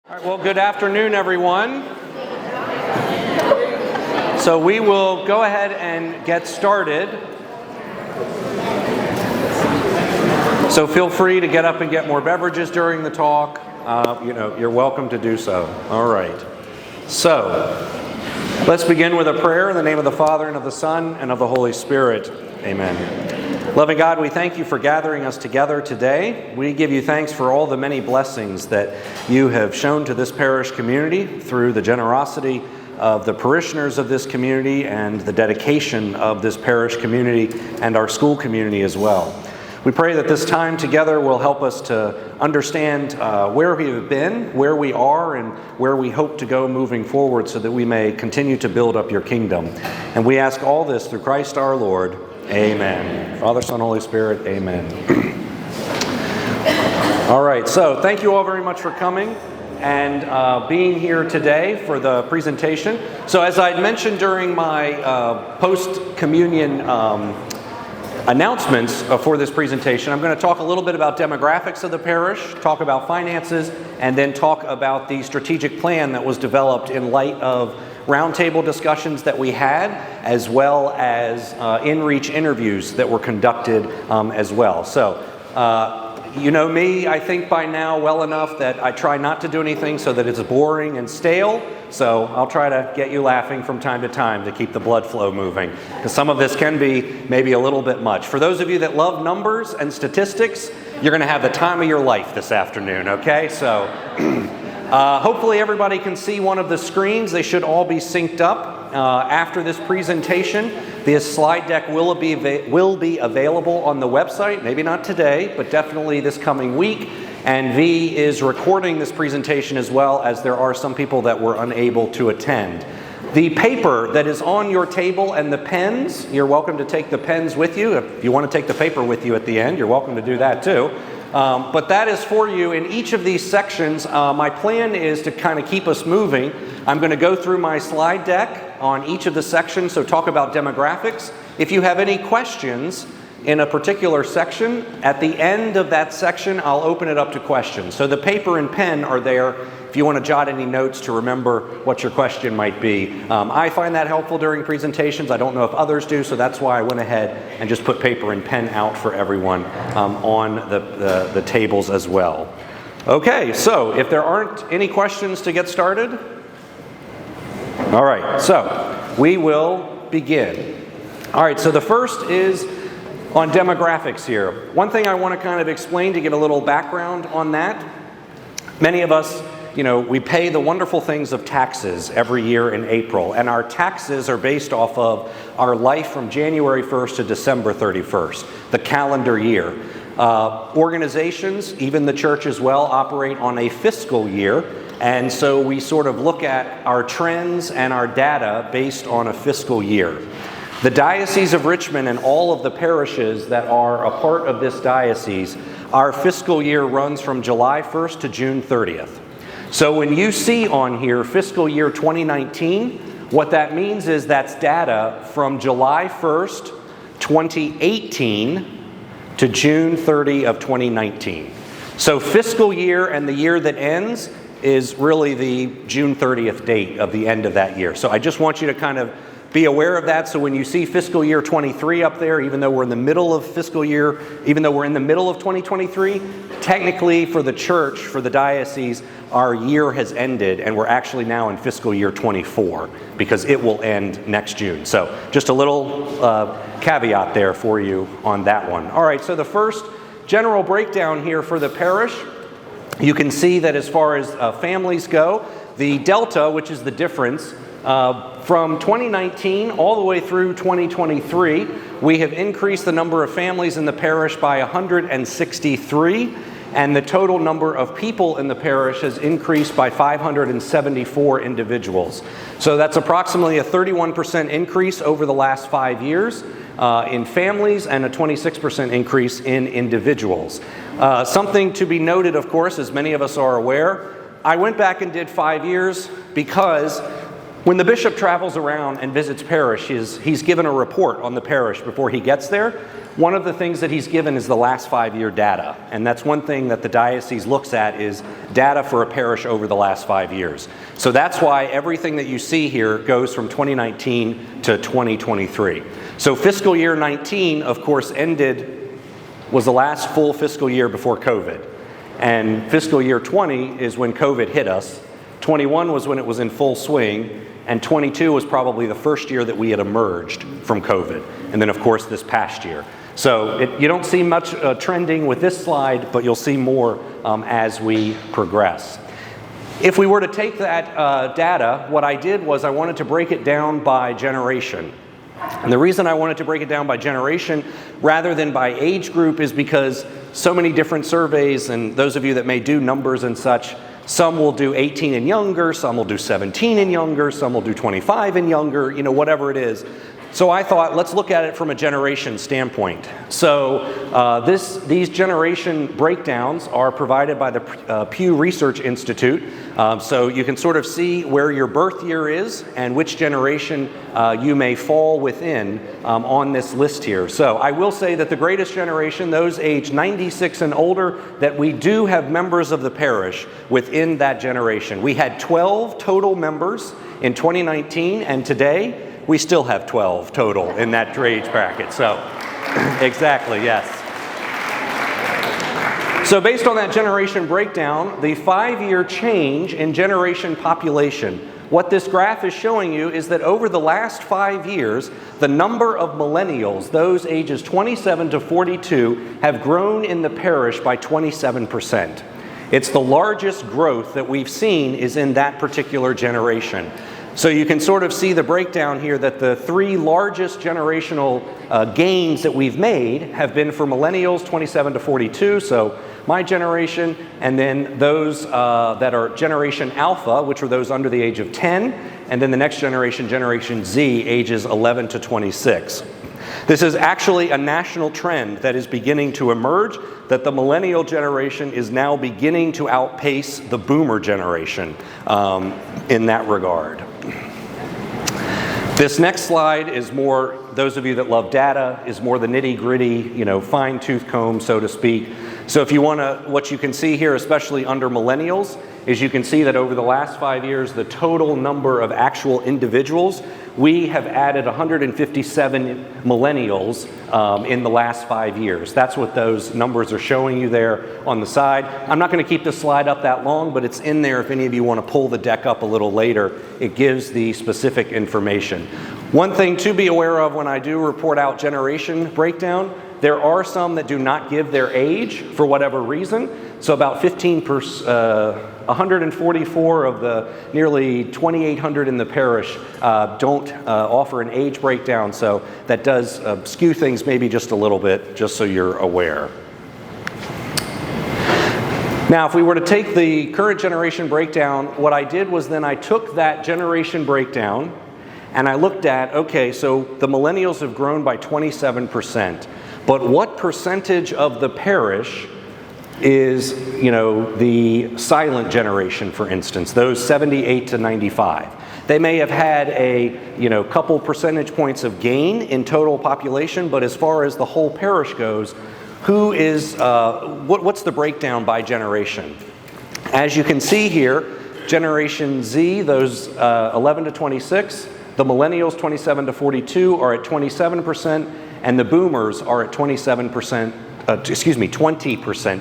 All right, well, good afternoon, everyone. So we will go ahead and get started. So feel free to get up and get more beverages during the talk. You're welcome to do so. All right. So let's begin with a prayer in the name of the Father, and of the Son, and of the Holy Spirit. Amen. Loving God, we thank you for gathering us together today. We give you thanks for all the many blessings that you have shown to this parish community through the generosity of the parishioners of this community and the dedication of this parish community and our school community as well. We pray that this time together will help us to understand where we have been, where we are, and where we hope to go moving forward so that we may continue to build up your kingdom. And we ask all this through Christ our Lord. Amen. Father, Son, Holy Spirit, amen. All right, so thank you all very much for coming and being here today for the presentation. So as I mentioned during my post-communion announcements for this presentation, I'm going to talk a little bit about demographics of the parish, talk about finances, and then talk about the strategic plan that was developed in light of roundtable discussions that we had, as well as in-reach interviews that were conducted as well. So, you know me, I think by now well enough that I try not to do anything so that it's boring and stale. So I'll try to get you laughing from time to time to keep the blood flow moving, because some of this can be maybe a little bit much. For those of you that love numbers and statistics, you're going to have the time of your life this afternoon, okay? So hopefully everybody can see one of the screens. They should all be synced up. After this presentation, this slide deck will be available on the website, maybe not today, but definitely this coming week. And V is recording this presentation as well, as there are some people that were unable to attend. The paper that is on your table and the pens, you're welcome to take the pens with you. If you want to take the paper with you at the end, you're welcome to do that too. But that is for you in each of these sections. My plan is to kind of keep us moving. I'm going to go through my slide deck on each of the sections, so talk about demographics. If you have any questions in a particular section, at the end of that section, I'll open it up to questions. So the paper and pen are there if you want to jot any notes to remember what your question might be. I find that helpful during presentations. I don't know if others do, so that's why I went ahead and just put paper and pen out for everyone on the tables as well. Okay, so if there aren't any questions to get started, all right, so we will begin. All right, so the first is on demographics here. One thing I want to kind of explain to get a little background on that. Many of us, we pay the wonderful things of taxes every year in April, and our taxes are based off of our life from January 1st to December 31st, the calendar year. Organizations, even the church as well, operate on a fiscal year, and so we sort of look at our trends and our data based on a fiscal year. The Diocese of Richmond and all of the parishes that are a part of this diocese, our fiscal year runs from July 1st to June 30th. So when you see on here fiscal year 2019, what that means is that's data from July 1st, 2018 to June 30 of 2019. So fiscal year and the year that ends is really the June 30th date of the end of that year. So I just want you to kind of be aware of that. So when you see fiscal year 23 up there, even though we're in the middle of fiscal year, even though we're in the middle of 2023, technically for the church, for the diocese, our year has ended and we're actually now in fiscal year 24 because it will end next June. So just a little caveat there for you on that one. All right, so the first general breakdown here for the parish, you can see that as far as families go, the delta, which is the difference, from 2019 all the way through 2023, we have increased the number of families in the parish by 163, and the total number of people in the parish has increased by 574 individuals. So that's approximately a 31% increase over the last 5 years in families and a 26% increase in individuals. Something to be noted, of course, as many of us are aware, I went back and did 5 years because When the bishop travels around and visits parish, he's given a report on the parish before he gets there. One of the things that he's given is the last 5-year data, and that's one thing that the diocese looks at is data for a parish over the last 5 years. So that's why everything that you see here goes from 2019 to 2023. So fiscal year 19, of course, was the last full fiscal year before COVID. And fiscal year 20 is when COVID hit us. 21 was when it was in full swing. And 22 was probably the first year that we had emerged from COVID. And then, of course, this past year. So you don't see much trending with this slide, but you'll see more as we progress. If we were to take that data, what I did was I wanted to break it down by generation. And the reason I wanted to break it down by generation rather than by age group is because so many different surveys, and those of you that may do numbers and such, some will do 18 and younger, some will do 17 and younger, some will do 25 and younger, whatever it is. So I thought, let's look at it from a generation standpoint. So these generation breakdowns are provided by the Pew Research Institute. So you can sort of see where your birth year is and which generation you may fall within on this list here. So I will say that the greatest generation, those aged 96 and older, that we do have members of the parish within that generation. We had 12 total members in 2019, and today we still have 12 total in that age bracket. So, exactly, yes. So based on that generation breakdown, the 5-year change in generation population, what this graph is showing you is that over the last 5 years, the number of millennials, those ages 27 to 42, have grown in the parish by 27%. It's the largest growth that we've seen is in that particular generation. So you can sort of see the breakdown here that the 3 largest generational gains that we've made have been for millennials 27 to 42, so my generation, and then those that are Generation Alpha, which are those under the age of 10, and then the next generation, Generation Z, ages 11 to 26. This is actually a national trend that is beginning to emerge, that the millennial generation is now beginning to outpace the boomer generation in that regard. This next slide is more, those of you that love data, is more the nitty-gritty, fine-tooth comb, so to speak. So if you want to, what you can see here, especially under millennials, is you can see that over the last 5 years, the total number of actual individuals, we have added 157 millennials in the last 5 years. That's what those numbers are showing you there on the side. I'm not going to keep this slide up that long, but it's in there if any of you want to pull the deck up a little later. It gives the specific information. One thing to be aware of when I do report out generation breakdown, there are some that do not give their age for whatever reason. So about 144 of the nearly 2,800 in the parish don't offer an age breakdown. So that does skew things maybe just a little bit, just so you're aware. Now, if we were to take the current generation breakdown, what I did was then I took that generation breakdown and I looked at, okay, so the millennials have grown by 27%. But what percentage of the parish is, the silent generation, for instance, those 78 to 95? They may have had a, couple percentage points of gain in total population, but as far as the whole parish goes, who is, what's the breakdown by generation? As you can see here, Generation Z, those 11 to 26, the millennials 27 to 42 are at 27%, and the boomers are at 20%.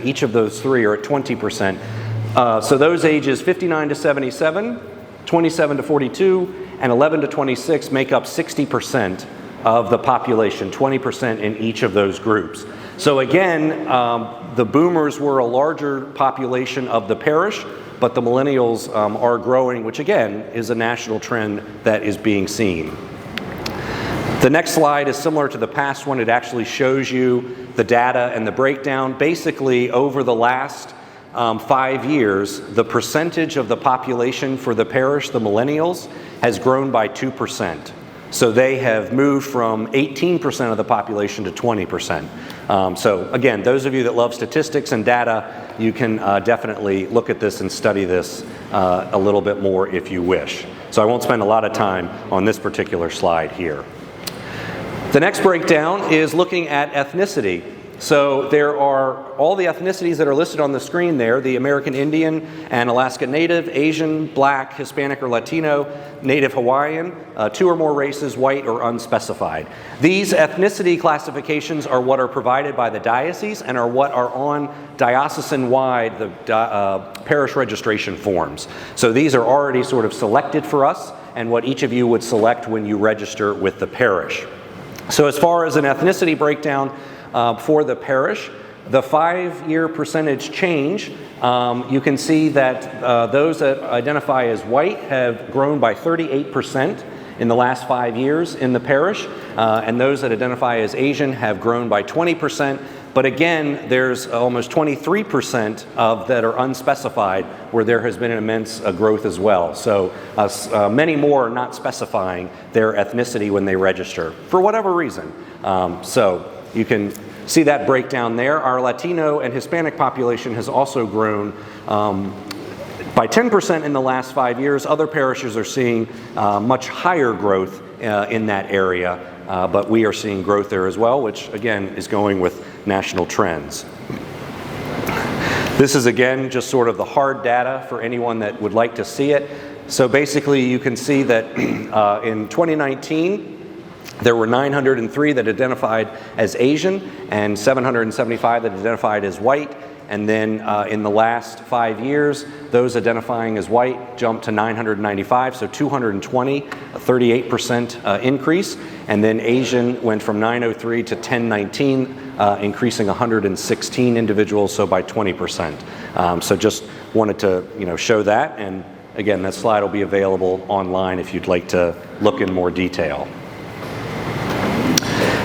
Each of those 3 are at 20%. So those ages 59 to 77, 27 to 42, and 11 to 26 make up 60% of the population, 20% in each of those groups. So again, the boomers were a larger population of the parish, but the millennials are growing, which again is a national trend that is being seen. The next slide is similar to the past one. It actually shows you the data and the breakdown. Basically, over the last 5 years, the percentage of the population for the parish, the millennials, has grown by 2%. So they have moved from 18% of the population to 20%. So again, those of you that love statistics and data, you can definitely look at this and study this a little bit more if you wish. So I won't spend a lot of time on this particular slide here. The next breakdown is looking at ethnicity. So there are all the ethnicities that are listed on the screen there: the American Indian and Alaska Native, Asian, Black, Hispanic or Latino, Native Hawaiian, 2 or more races, white or unspecified. These ethnicity classifications are what are provided by the diocese and are what are on diocesan-wide, the parish registration forms. So these are already sort of selected for us and what each of you would select when you register with the parish. So as far as an ethnicity breakdown for the parish, the 5-year percentage change, you can see that those that identify as white have grown by 38% in the last 5 years in the parish, and those that identify as Asian have grown by 20%. But again, there's almost 23% of that are unspecified, where there has been an immense growth as well. So many more are not specifying their ethnicity when they register, for whatever reason. So you can see that breakdown there. Our Latino and Hispanic population has also grown by 10% in the last 5 years. Other parishes are seeing much higher growth in that area, but we are seeing growth there as well, which again is going with national trends. This is again just sort of the hard data for anyone that would like to see it. So basically you can see that in 2019, there were 903 that identified as Asian and 775 that identified as white. And then in the last 5 years, those identifying as white jumped to 995, so 220, a 38% increase. And then Asian went from 903 to 1019, increasing 116 individuals, so by 20%. So just wanted to show that. And again, that slide will be available online if you'd like to look in more detail.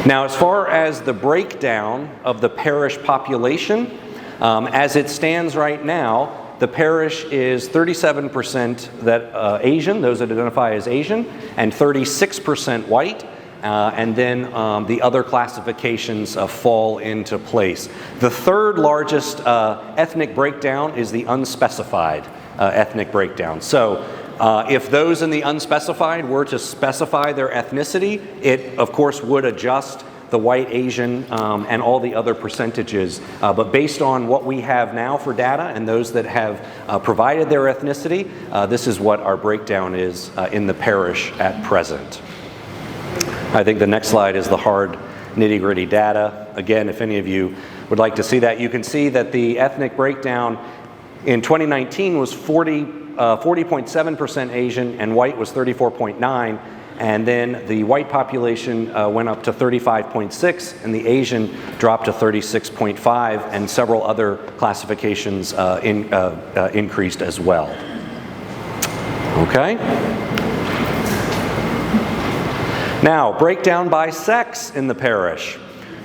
Now, as far as the breakdown of the parish population, as it stands right now, the parish is 37% that Asian, those that identify as Asian, and 36% white, and then the other classifications fall into place. The third largest ethnic breakdown is the unspecified ethnic breakdown. So if those in the unspecified were to specify their ethnicity, it of course would adjust the white, Asian, and all the other percentages. But based on what we have now for data and those that have provided their ethnicity, this is what our breakdown is in the parish at present. I think the next slide is the hard nitty-gritty data. Again, if any of you would like to see that, you can see that the ethnic breakdown in 2019 was 40.7% Asian and white was 34.9%. And then the white population went up to 35.6%, and the Asian dropped to 36.5%, and several other classifications increased as well. Okay? Now, breakdown by sex in the parish.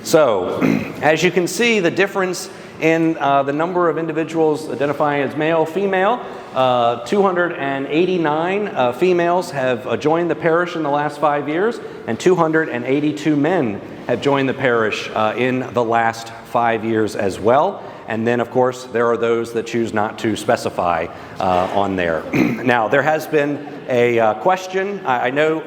So, as you can see, the difference in the number of individuals identifying as male, female, 289 females have joined the parish in the last 5 years, and 282 men have joined the parish in the last 5 years as well. And then, of course, there are those that choose not to specify on there. Now, there has been a question. I know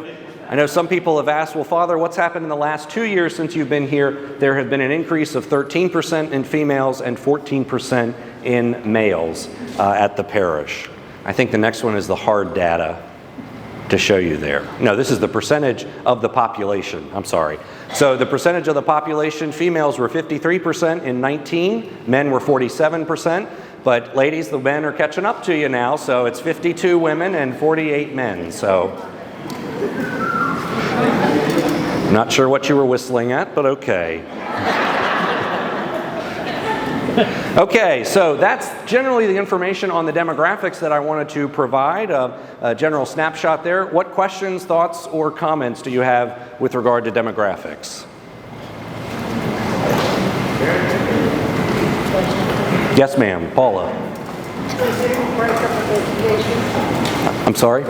some people have asked, well, Father, what's happened in the last 2 years since you've been here? There have been an increase of 13% in females and 14% in males at the parish. I think the next one is the hard data to show you there. No, this is the percentage of the population. I'm sorry. So the percentage of the population, females were 53% in 19, men were 47%. But ladies, the men are catching up to you now, so it's 52 women and 48 men. So not sure what you were whistling at, but okay. Okay, so that's generally the information on the demographics that I wanted to provide, a general snapshot there. What questions, thoughts, or comments do you have with regard to demographics? Yes, ma'am. Paula. I'm sorry?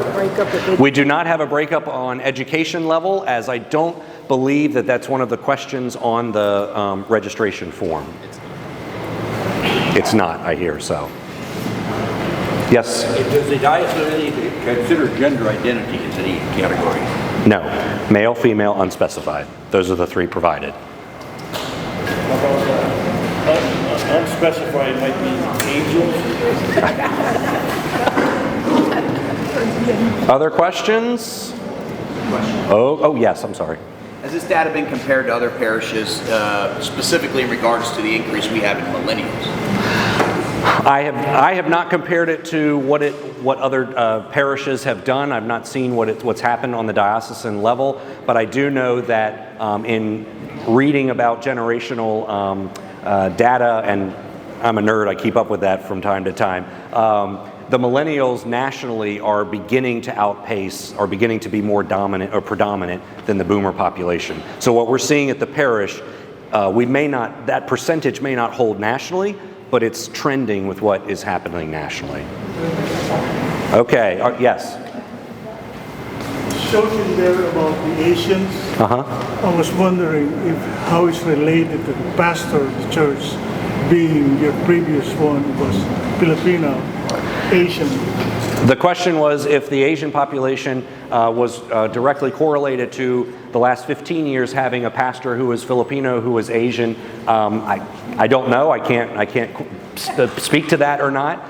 We do not have a breakup on education level, as I don't believe that that's one of the questions on the registration form. It's not, I hear, so. Yes? Does the diocese consider gender identity as any category? No. Male, female, unspecified. Those are the three provided. How about unspecified might be angels? Other questions? Oh, yes, I'm sorry. Has this data been compared to other parishes, specifically in regards to the increase we have in millennials? I have not compared it to what other parishes have done. I've not seen what's happened on the diocesan level, but I do know that in reading about generational data, and I'm a nerd, I keep up with that from time to time, the millennials nationally are beginning to outpace, are beginning to be more dominant or predominant than the boomer population. So what we're seeing at the parish, that percentage may not hold nationally, but it's trending with what is happening nationally. Okay, yes? Showed in there about the Asians. I was wondering how it's related to the pastor of the church, being your previous one was Filipino, Asian. The question was if the Asian population was directly correlated to the last 15 years having a pastor who was Filipino, who was Asian. I don't know. I can't speak to that or not.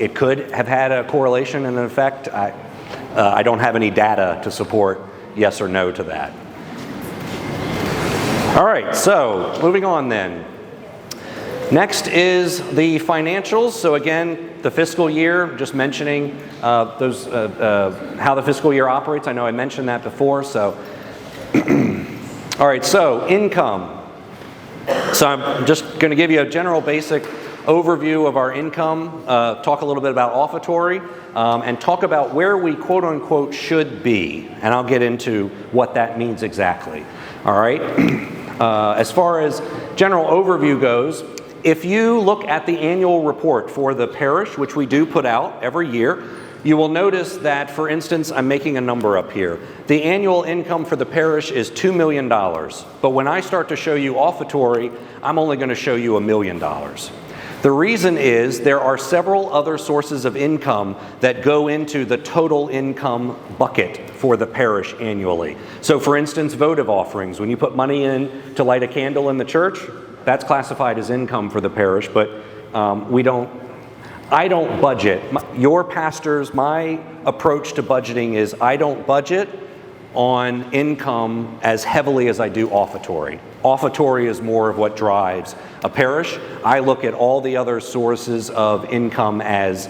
It could have had a correlation and an effect. I don't have any data to support yes or no to that. All right, so moving on then. Next is the financials. So again, the fiscal year, just mentioning how the fiscal year operates. I know I mentioned that before. So, all right, so income. So I'm just going to give you a general basic overview of our income, talk a little bit about offertory, and talk about where we quote unquote should be. And I'll get into what that means exactly. All right. As far as general overview goes, if you look at the annual report for the parish, which we do put out every year, you will notice that, for instance, I'm making a number up here. The annual income for the parish is $2 million. But when I start to show you offertory, I'm only going to show you $1 million. The reason is there are several other sources of income that go into the total income bucket for the parish annually. So for instance, votive offerings. When you put money in to light a candle in the church, that's classified as income for the parish, but I don't budget. Your pastors, my approach to budgeting is I don't budget on income as heavily as I do offertory. Offertory is more of what drives a parish. I look at all the other sources of income as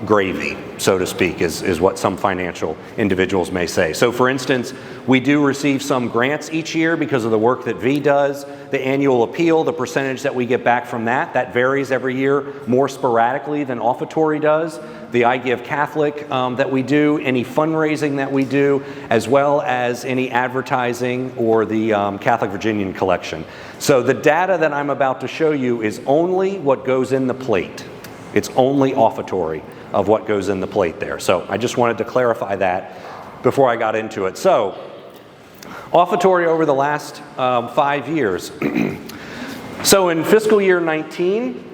gravy, so to speak, is what some financial individuals may say. So for instance, we do receive some grants each year because of the work that V does. The annual appeal, the percentage that we get back from that varies every year more sporadically than offertory does. The I Give Catholic that we do, any fundraising that we do, as well as any advertising or the Catholic Virginian collection. So the data that I'm about to show you is only what goes in the plate. It's only offertory of what goes in the plate there. So I just wanted to clarify that before I got into it. So offertory over the last 5 years. So in fiscal year 19,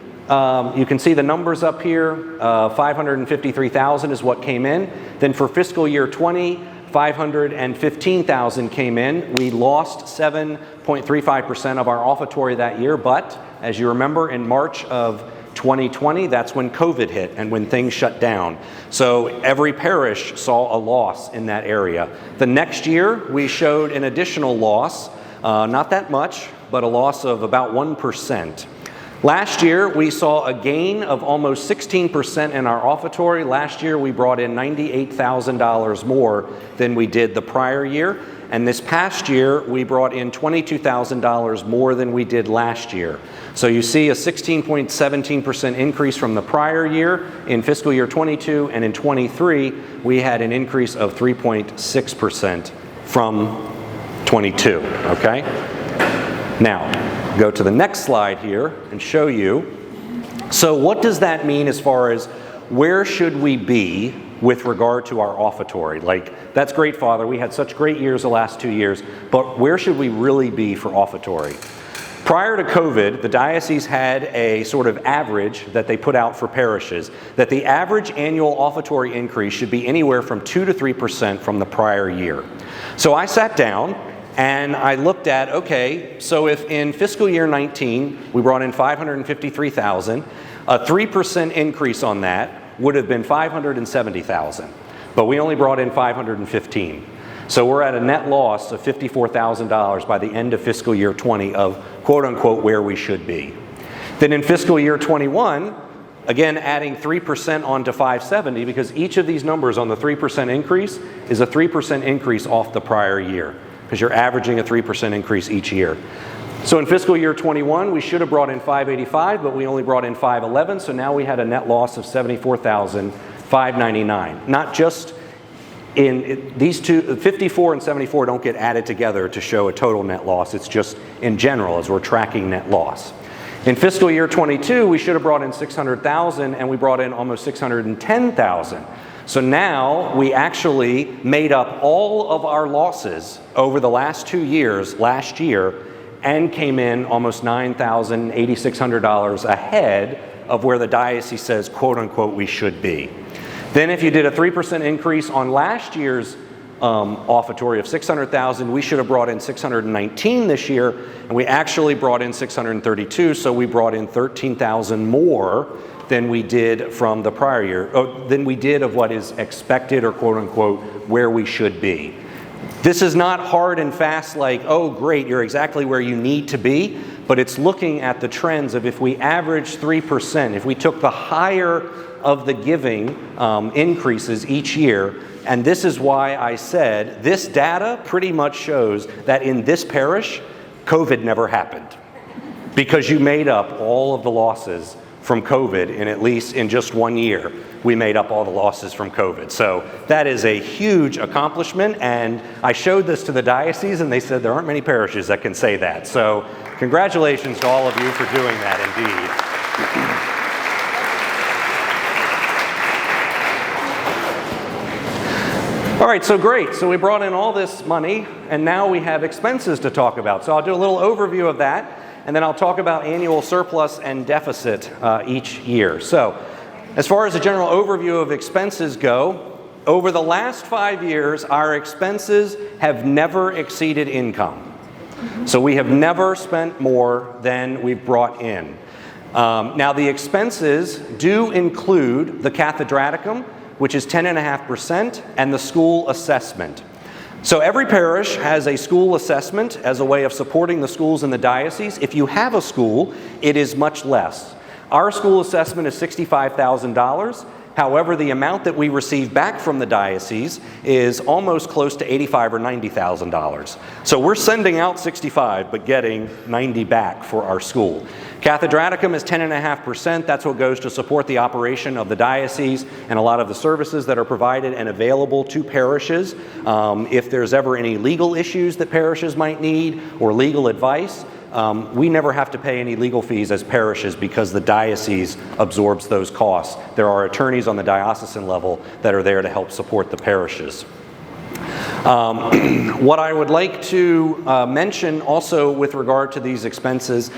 you can see the numbers up here. 553,000 is what came in. Then for fiscal year 20, 515,000 came in. We lost 7.35% of our offertory that year, but as you remember, in March of 2020, that's when COVID hit and when things shut down. So every parish saw a loss in that area. The next year, we showed an additional loss, not that much, but a loss of about 1%. Last year, we saw a gain of almost 16% in our offertory. Last year, we brought in $98,000 more than we did the prior year. And this past year, we brought in $22,000 more than we did last year. So you see a 16.17% increase from the prior year in fiscal year 22, and in 23, we had an increase of 3.6% from 22, okay? Now, go to the next slide here and show you. So what does that mean as far as where should we be with regard to our offertory? Like, that's great, Father. We had such great years the last 2 years, but where should we really be for offertory? Prior to COVID, the diocese had a sort of average that they put out for parishes, that the average annual offertory increase should be anywhere from 2 to 3% from the prior year. So I sat down and I looked at, okay, so if in fiscal year 19 we brought in $553,000, a 3% increase on that would have been $570,000, but we only brought in $515,000. So we're at a net loss of $54,000 by the end of fiscal year 20 of quote unquote where we should be. Then in fiscal year 21, again adding 3% onto 570, because each of these numbers on the 3% increase is a 3% increase off the prior year, because you're averaging a 3% increase each year. So in fiscal year 21, we should have brought in 585, but we only brought in 511, so now we had a net loss of 74,599. Not just in these two, 54 and 74 don't get added together to show a total net loss. It's just in general as we're tracking net loss. In fiscal year 22, we should have brought in 600,000 and we brought in almost 610,000. So now we actually made up all of our losses over the last 2 years, last year, and came in almost $9,000, $8,600 ahead of where the diocese says, quote unquote, we should be. Then if you did a 3% increase on last year's offertory of 600,000, we should have brought in 619 this year, and we actually brought in 632, so we brought in 13,000 more than we did from the prior year, than we did of what is expected or quote unquote where we should be. This is not hard and fast like, oh great, you're exactly where you need to be, but it's looking at the trends of if we average 3%, if we took the higher of the giving increases each year, and this is why I said this data pretty much shows that in this parish, COVID never happened, because you made up all of the losses from COVID at least in just 1 year. We made up all the losses from COVID. So that is a huge accomplishment, and I showed this to the diocese and they said there aren't many parishes that can say that. So congratulations to all of you for doing that indeed. All right, so great. So we brought in all this money and now we have expenses to talk about. So I'll do a little overview of that, and then I'll talk about annual surplus and deficit each year. So as far as a general overview of expenses go, over the last 5 years, our expenses have never exceeded income. So we have never spent more than we've brought in. Now the expenses do include the cathedraticum, which is 10.5%, and the school assessment. So every parish has a school assessment as a way of supporting the schools in the diocese. If you have a school, it is much less. Our school assessment is $65,000. However, the amount that we receive back from the diocese is almost close to $85,000 or $90,000. So we're sending out 65, but getting 90 back for our school. Cathedraticum is 10.5%. That's what goes to support the operation of the diocese and a lot of the services that are provided and available to parishes. If there's ever any legal issues that parishes might need or legal advice, we never have to pay any legal fees as parishes because the diocese absorbs those costs. There are attorneys on the diocesan level that are there to help support the parishes. What I would like to mention also with regard to these expenses,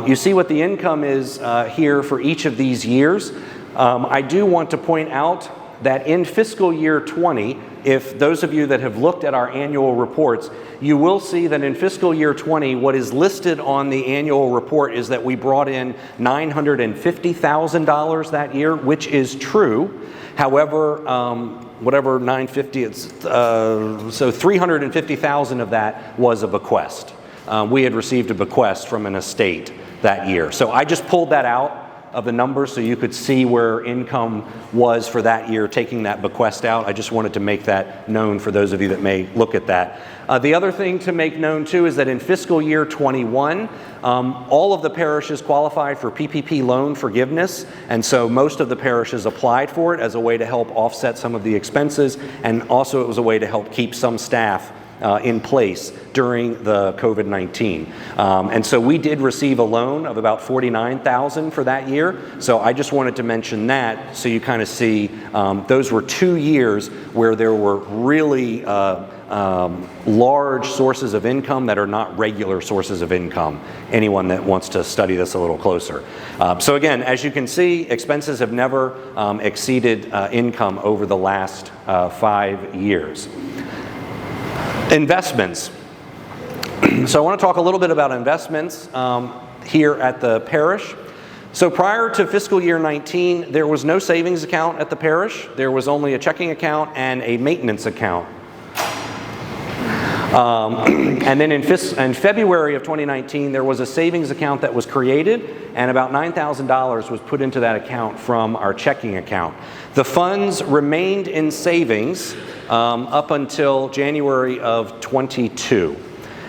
you see what the income is here for each of these years. I do want to point out that in fiscal year 20, if those of you that have looked at our annual reports, you will see that in fiscal year 20, what is listed on the annual report is that we brought in $950,000 that year, which is true. However, whatever 950, so 350,000 of that was a bequest. We had received a bequest from an estate that year. So I just pulled that out of the numbers so you could see where income was for that year, taking that bequest out. I just wanted to make that known for those of you that may look at that. The other thing to make known too is that in fiscal year 21, all of the parishes qualified for PPP loan forgiveness, and so most of the parishes applied for it as a way to help offset some of the expenses, and also it was a way to help keep some staff in place during the COVID-19. And so we did receive a loan of about $49,000 for that year. So I just wanted to mention that so you kind of see those were 2 years where there were really large sources of income that are not regular sources of income. Anyone that wants to study this a little closer. So again, as you can see, expenses have never exceeded income over the last 5 years. Investments. So I want to talk a little bit about investments here at the parish. So prior to fiscal year 19, there was no savings account at the parish. There was only a checking account and a maintenance account. And then in February of 2019, there was a savings account that was created, and about $9,000 was put into that account from our checking account. The funds remained in savings up until January of 22.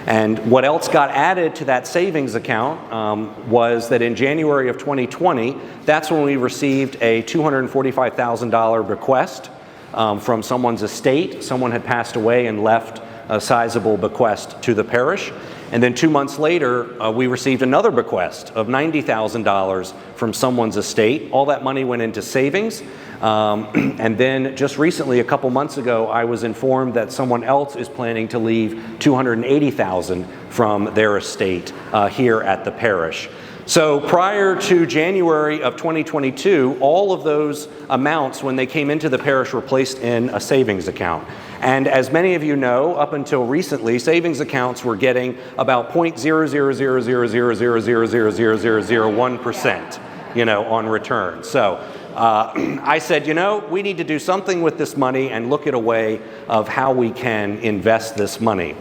And what else got added to that savings account was that in January of 2020, that's when we received a $245,000 request from someone's estate. Someone had passed away and left a sizable bequest to the parish. And then 2 months later, we received another bequest of $90,000 from someone's estate. All that money went into savings. And then just recently, a couple months ago, I was informed that someone else is planning to leave $280,000 from their estate here at the parish. So prior to January of 2022, all of those amounts, when they came into the parish, were placed in a savings account. And as many of you know, up until recently, savings accounts were getting about 0.00000000001%, on return. So I said, we need to do something with this money and look at a way of how we can invest this money.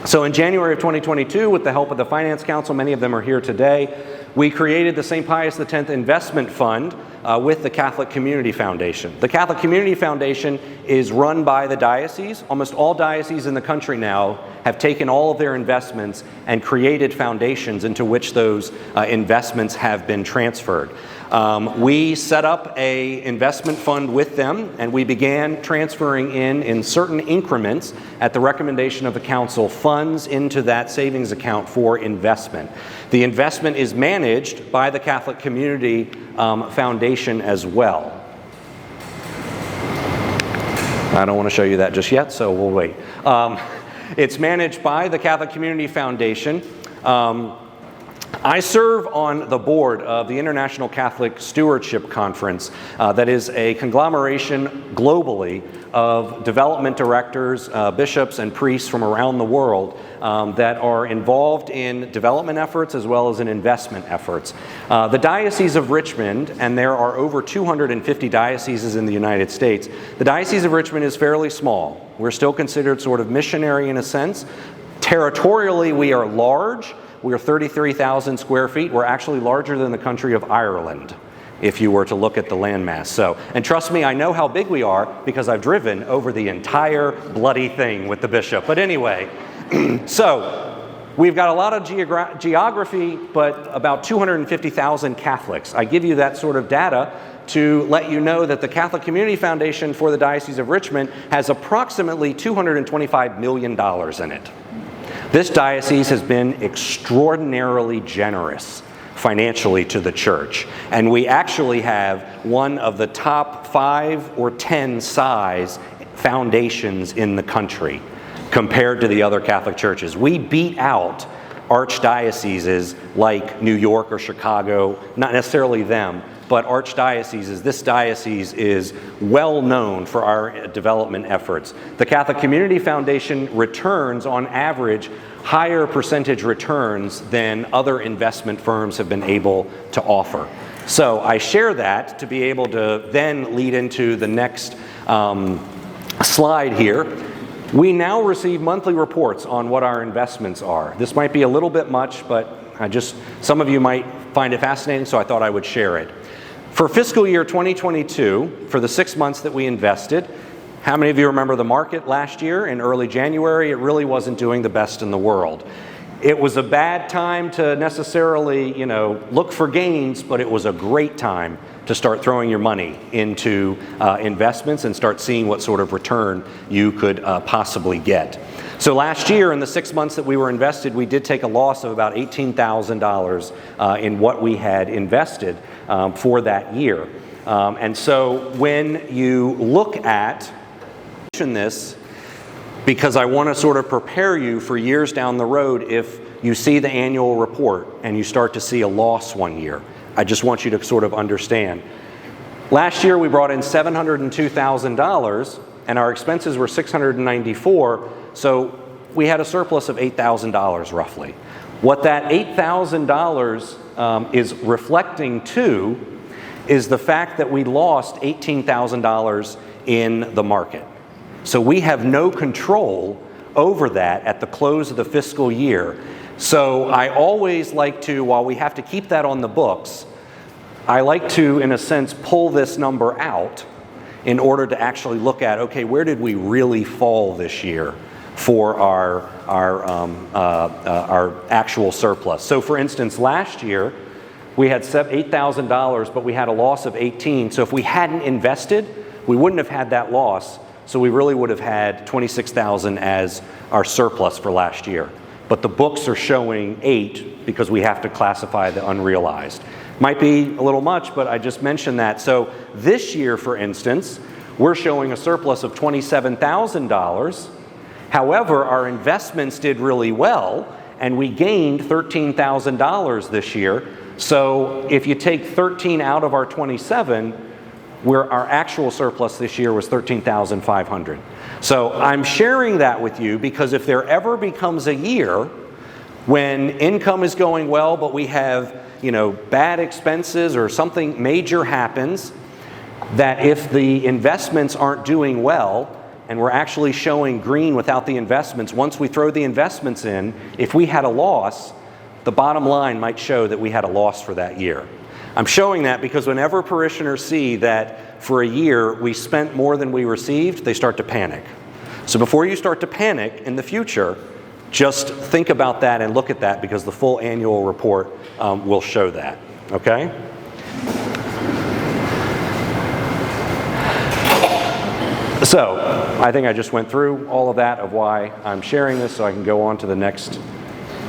So in January of 2022, with the help of the Finance Council, many of them are here today, we created the St. Pius X Investment Fund with the Catholic Community Foundation. The Catholic Community Foundation is run by the diocese. Almost all dioceses in the country now have taken all of their investments and created foundations into which those investments have been transferred. We set up an investment fund with them, and we began transferring in certain increments at the recommendation of the council funds into that savings account for investment. The investment is managed by the Catholic Community Foundation as well. I don't want to show you that just yet, so we'll wait. It's managed by the Catholic Community Foundation. I serve on the board of the International Catholic Stewardship Conference that is a conglomeration globally of development directors, bishops, and priests from around the world that are involved in development efforts as well as in investment efforts. The Diocese of Richmond, and there are over 250 dioceses in the United States, the Diocese of Richmond is fairly small. We're still considered sort of missionary in a sense. Territorially, we are large. We are 33,000 square feet. We're actually larger than the country of Ireland, if you were to look at the landmass. So, and trust me, I know how big we are because I've driven over the entire bloody thing with the bishop. But anyway, so we've got a lot of geography, but about 250,000 Catholics. I give you that sort of data to let you know that the Catholic Community Foundation for the Diocese of Richmond has approximately $225 million in it. This diocese has been extraordinarily generous financially to the church, and we actually have one of the top 5 or 10 size foundations in the country compared to the other Catholic churches. We beat out archdioceses like New York or Chicago, not necessarily them, but archdioceses. This diocese is well known for our development efforts. The Catholic Community Foundation returns, on average, higher percentage returns than other investment firms have been able to offer. So I share that to be able to then lead into the next slide here. We now receive monthly reports on what our investments are. This might be a little bit much, but some of you might find it fascinating, so I thought I would share it. For fiscal year 2022, for the 6 months that we invested, how many of you remember the market last year in early January? It really wasn't doing the best in the world. It was a bad time to necessarily, look for gains, but it was a great time to start throwing your money into investments and start seeing what sort of return you could possibly get. So last year, in the 6 months that we were invested, we did take a loss of about $18,000 in what we had invested for that year. And so when you look at this, because I want to sort of prepare you for years down the road if you see the annual report and you start to see a loss one year. I just want you to sort of understand. Last year we brought in $702,000 and our expenses were $694,000, so we had a surplus of $8,000 roughly. What that $8,000 is reflecting to is the fact that we lost $18,000 in the market. So we have no control over that at the close of the fiscal year. So I always like to, while we have to keep that on the books, I like to, in a sense, pull this number out in order to actually look at, okay, where did we really fall this year for our actual surplus? So for instance, last year, we had $8,000, but we had a loss of $18,000. So if we hadn't invested, we wouldn't have had that loss. So we really would have had $26,000 as our surplus for last year. But the books are showing $8,000 because we have to classify the unrealized. Might be a little much, but I just mentioned that. So this year, for instance, we're showing a surplus of $27,000. However, our investments did really well, and we gained $13,000 this year. So if you take 13 out of our 27, where our actual surplus this year was $13,500. So I'm sharing that with you because if there ever becomes a year when income is going well, but we have, bad expenses or something major happens, that if the investments aren't doing well and we're actually showing green without the investments, once we throw the investments in, if we had a loss, the bottom line might show that we had a loss for that year. I'm showing that because whenever parishioners see that for a year we spent more than we received, they start to panic. So before you start to panic in the future, just think about that and look at that because the full annual report will show that, okay? So I think I just went through all of that of why I'm sharing this, so I can go on to the next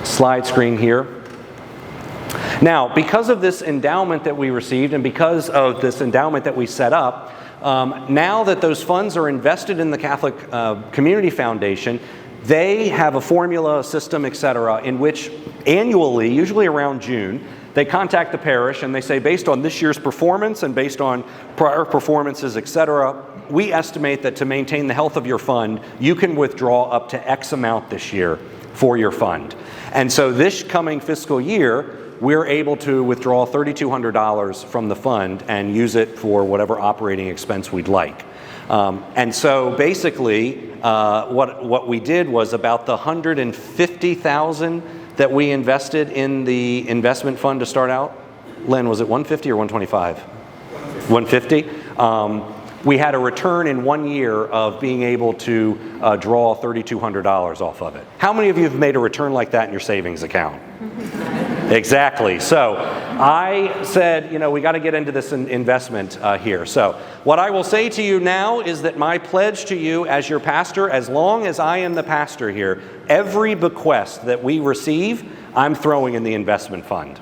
slide screen here. Now, because of this endowment that we received and because of this endowment that we set up, now that those funds are invested in the Catholic Community Foundation, they have a formula, a system, etc., in which annually, usually around June, they contact the parish and they say, based on this year's performance and based on prior performances, etc., we estimate that to maintain the health of your fund, you can withdraw up to X amount this year for your fund. And so this coming fiscal year, we're able to withdraw $3,200 from the fund and use it for whatever operating expense we'd like. And so basically, what we did was about the $150,000 that we invested in the investment fund to start out. Len, was it 150 or 125? 150. We had a return in 1 year of being able to draw $3,200 off of it. How many of you have made a return like that in your savings account? Exactly. So I said, we got to get into this investment here. So what I will say to you now is that my pledge to you as your pastor, as long as I am the pastor here, every bequest that we receive, I'm throwing in the investment fund.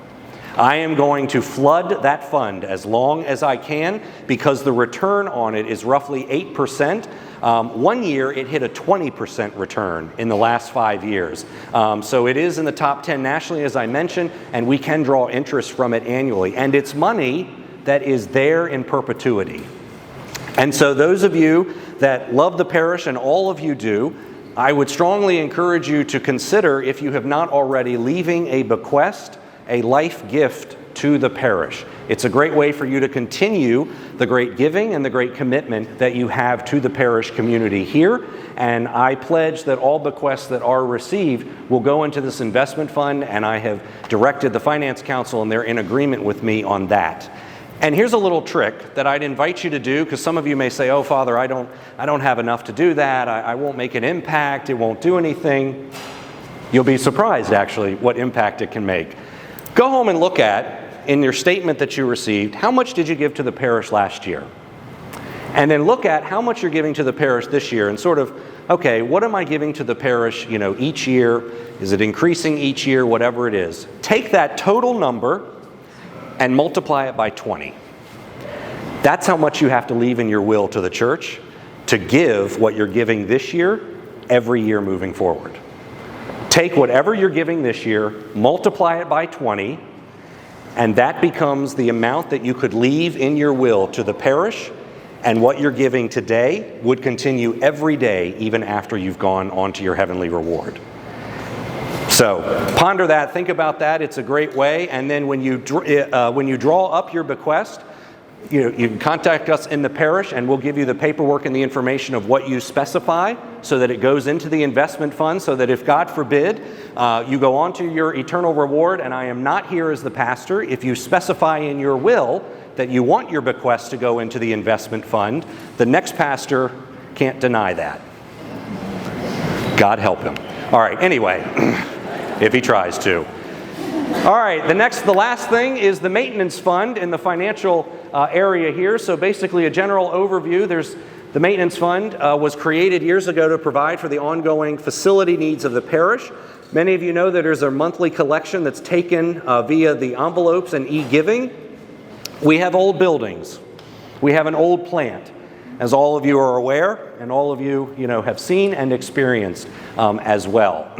I am going to flood that fund as long as I can because the return on it is roughly 8%. 1 year, it hit a 20% return in the last 5 years. So it is in the top 10 nationally, as I mentioned, and we can draw interest from it annually. And it's money that is there in perpetuity. And so those of you that love the parish, and all of you do, I would strongly encourage you to consider, if you have not already, leaving a bequest, a life gift to the parish. It's a great way for you to continue the great giving and the great commitment that you have to the parish community here. And I pledge that all bequests that are received will go into this investment fund, and I have directed the Finance Council, and they're in agreement with me on that. And here's a little trick that I'd invite you to do, because some of you may say, oh, Father, I don't have enough to do that. I won't make an impact. It won't do anything. You'll be surprised, actually, what impact it can make. Go home and look at, in your statement that you received, how much did you give to the parish last year? And then look at how much you're giving to the parish this year and sort of, okay, what am I giving to the parish, each year? Is it increasing each year? Whatever it is. Take that total number and multiply it by 20. That's how much you have to leave in your will to the church to give what you're giving this year, every year moving forward. Take whatever you're giving this year, multiply it by 20, and that becomes the amount that you could leave in your will to the parish, and what you're giving today would continue every day, even after you've gone on to your heavenly reward. So ponder that, think about that. It's a great way. And then when you draw up your bequest, you can contact us in the parish, and we'll give you the paperwork and the information of what you specify so that it goes into the investment fund, so that if, God forbid, you go on to your eternal reward, and I am not here as the pastor, if you specify in your will that you want your bequest to go into the investment fund, the next pastor can't deny that. God help him. All right, anyway, if he tries to. All right, the last thing is the maintenance fund in the financial area here. So basically a general overview. The maintenance fund was created years ago to provide for the ongoing facility needs of the parish. Many of you know that there's a monthly collection that's taken via the envelopes and e-giving. We have old buildings. We have an old plant, as all of you are aware, and all of you, have seen and experienced as well.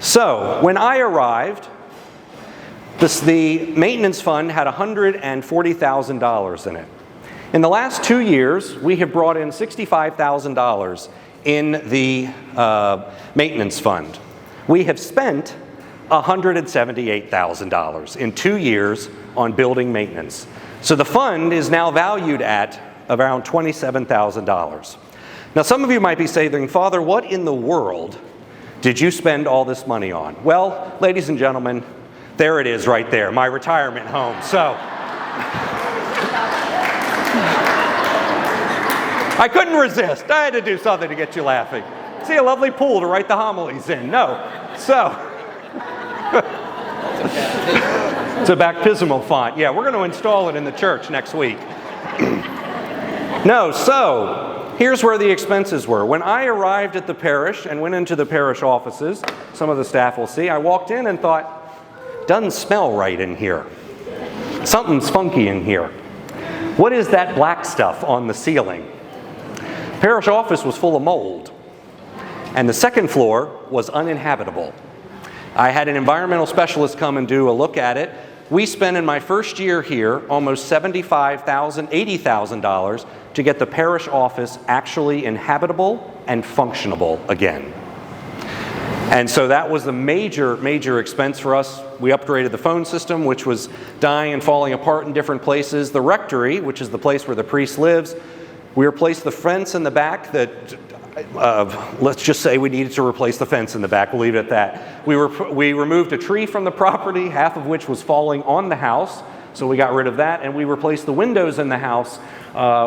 So when I arrived, the maintenance fund had $140,000 in it. In the last 2 years, we have brought in $65,000 in the maintenance fund. We have spent $178,000 in 2 years on building maintenance. So the fund is now valued at around $27,000. Now some of you might be saying, Father, what in the world did you spend all this money on? Well, ladies and gentlemen, there it is right there, my retirement home. So I couldn't resist. I had to do something to get you laughing. See a lovely pool to write the homilies in. No. So it's a baptismal font. Yeah, we're going to install it in the church next week. No, so here's where the expenses were. When I arrived at the parish and went into the parish offices, some of the staff will see, I walked in and thought, doesn't smell right in here. Something's funky in here. What is that black stuff on the ceiling? Parish office was full of mold, and the second floor was uninhabitable. I had an environmental specialist come and do a look at it. We spent in my first year here almost $75,000, $80,000 to get the parish office actually inhabitable and functionable again. And so that was a major, major expense for us. We upgraded the phone system, which was dying and falling apart in different places. The rectory, which is the place where the priest lives, we replaced the fence in the back that, let's just say we needed to replace the fence in the back. We'll leave it at that. We removed a tree from the property, half of which was falling on the house. So we got rid of that, and we replaced the windows in the house,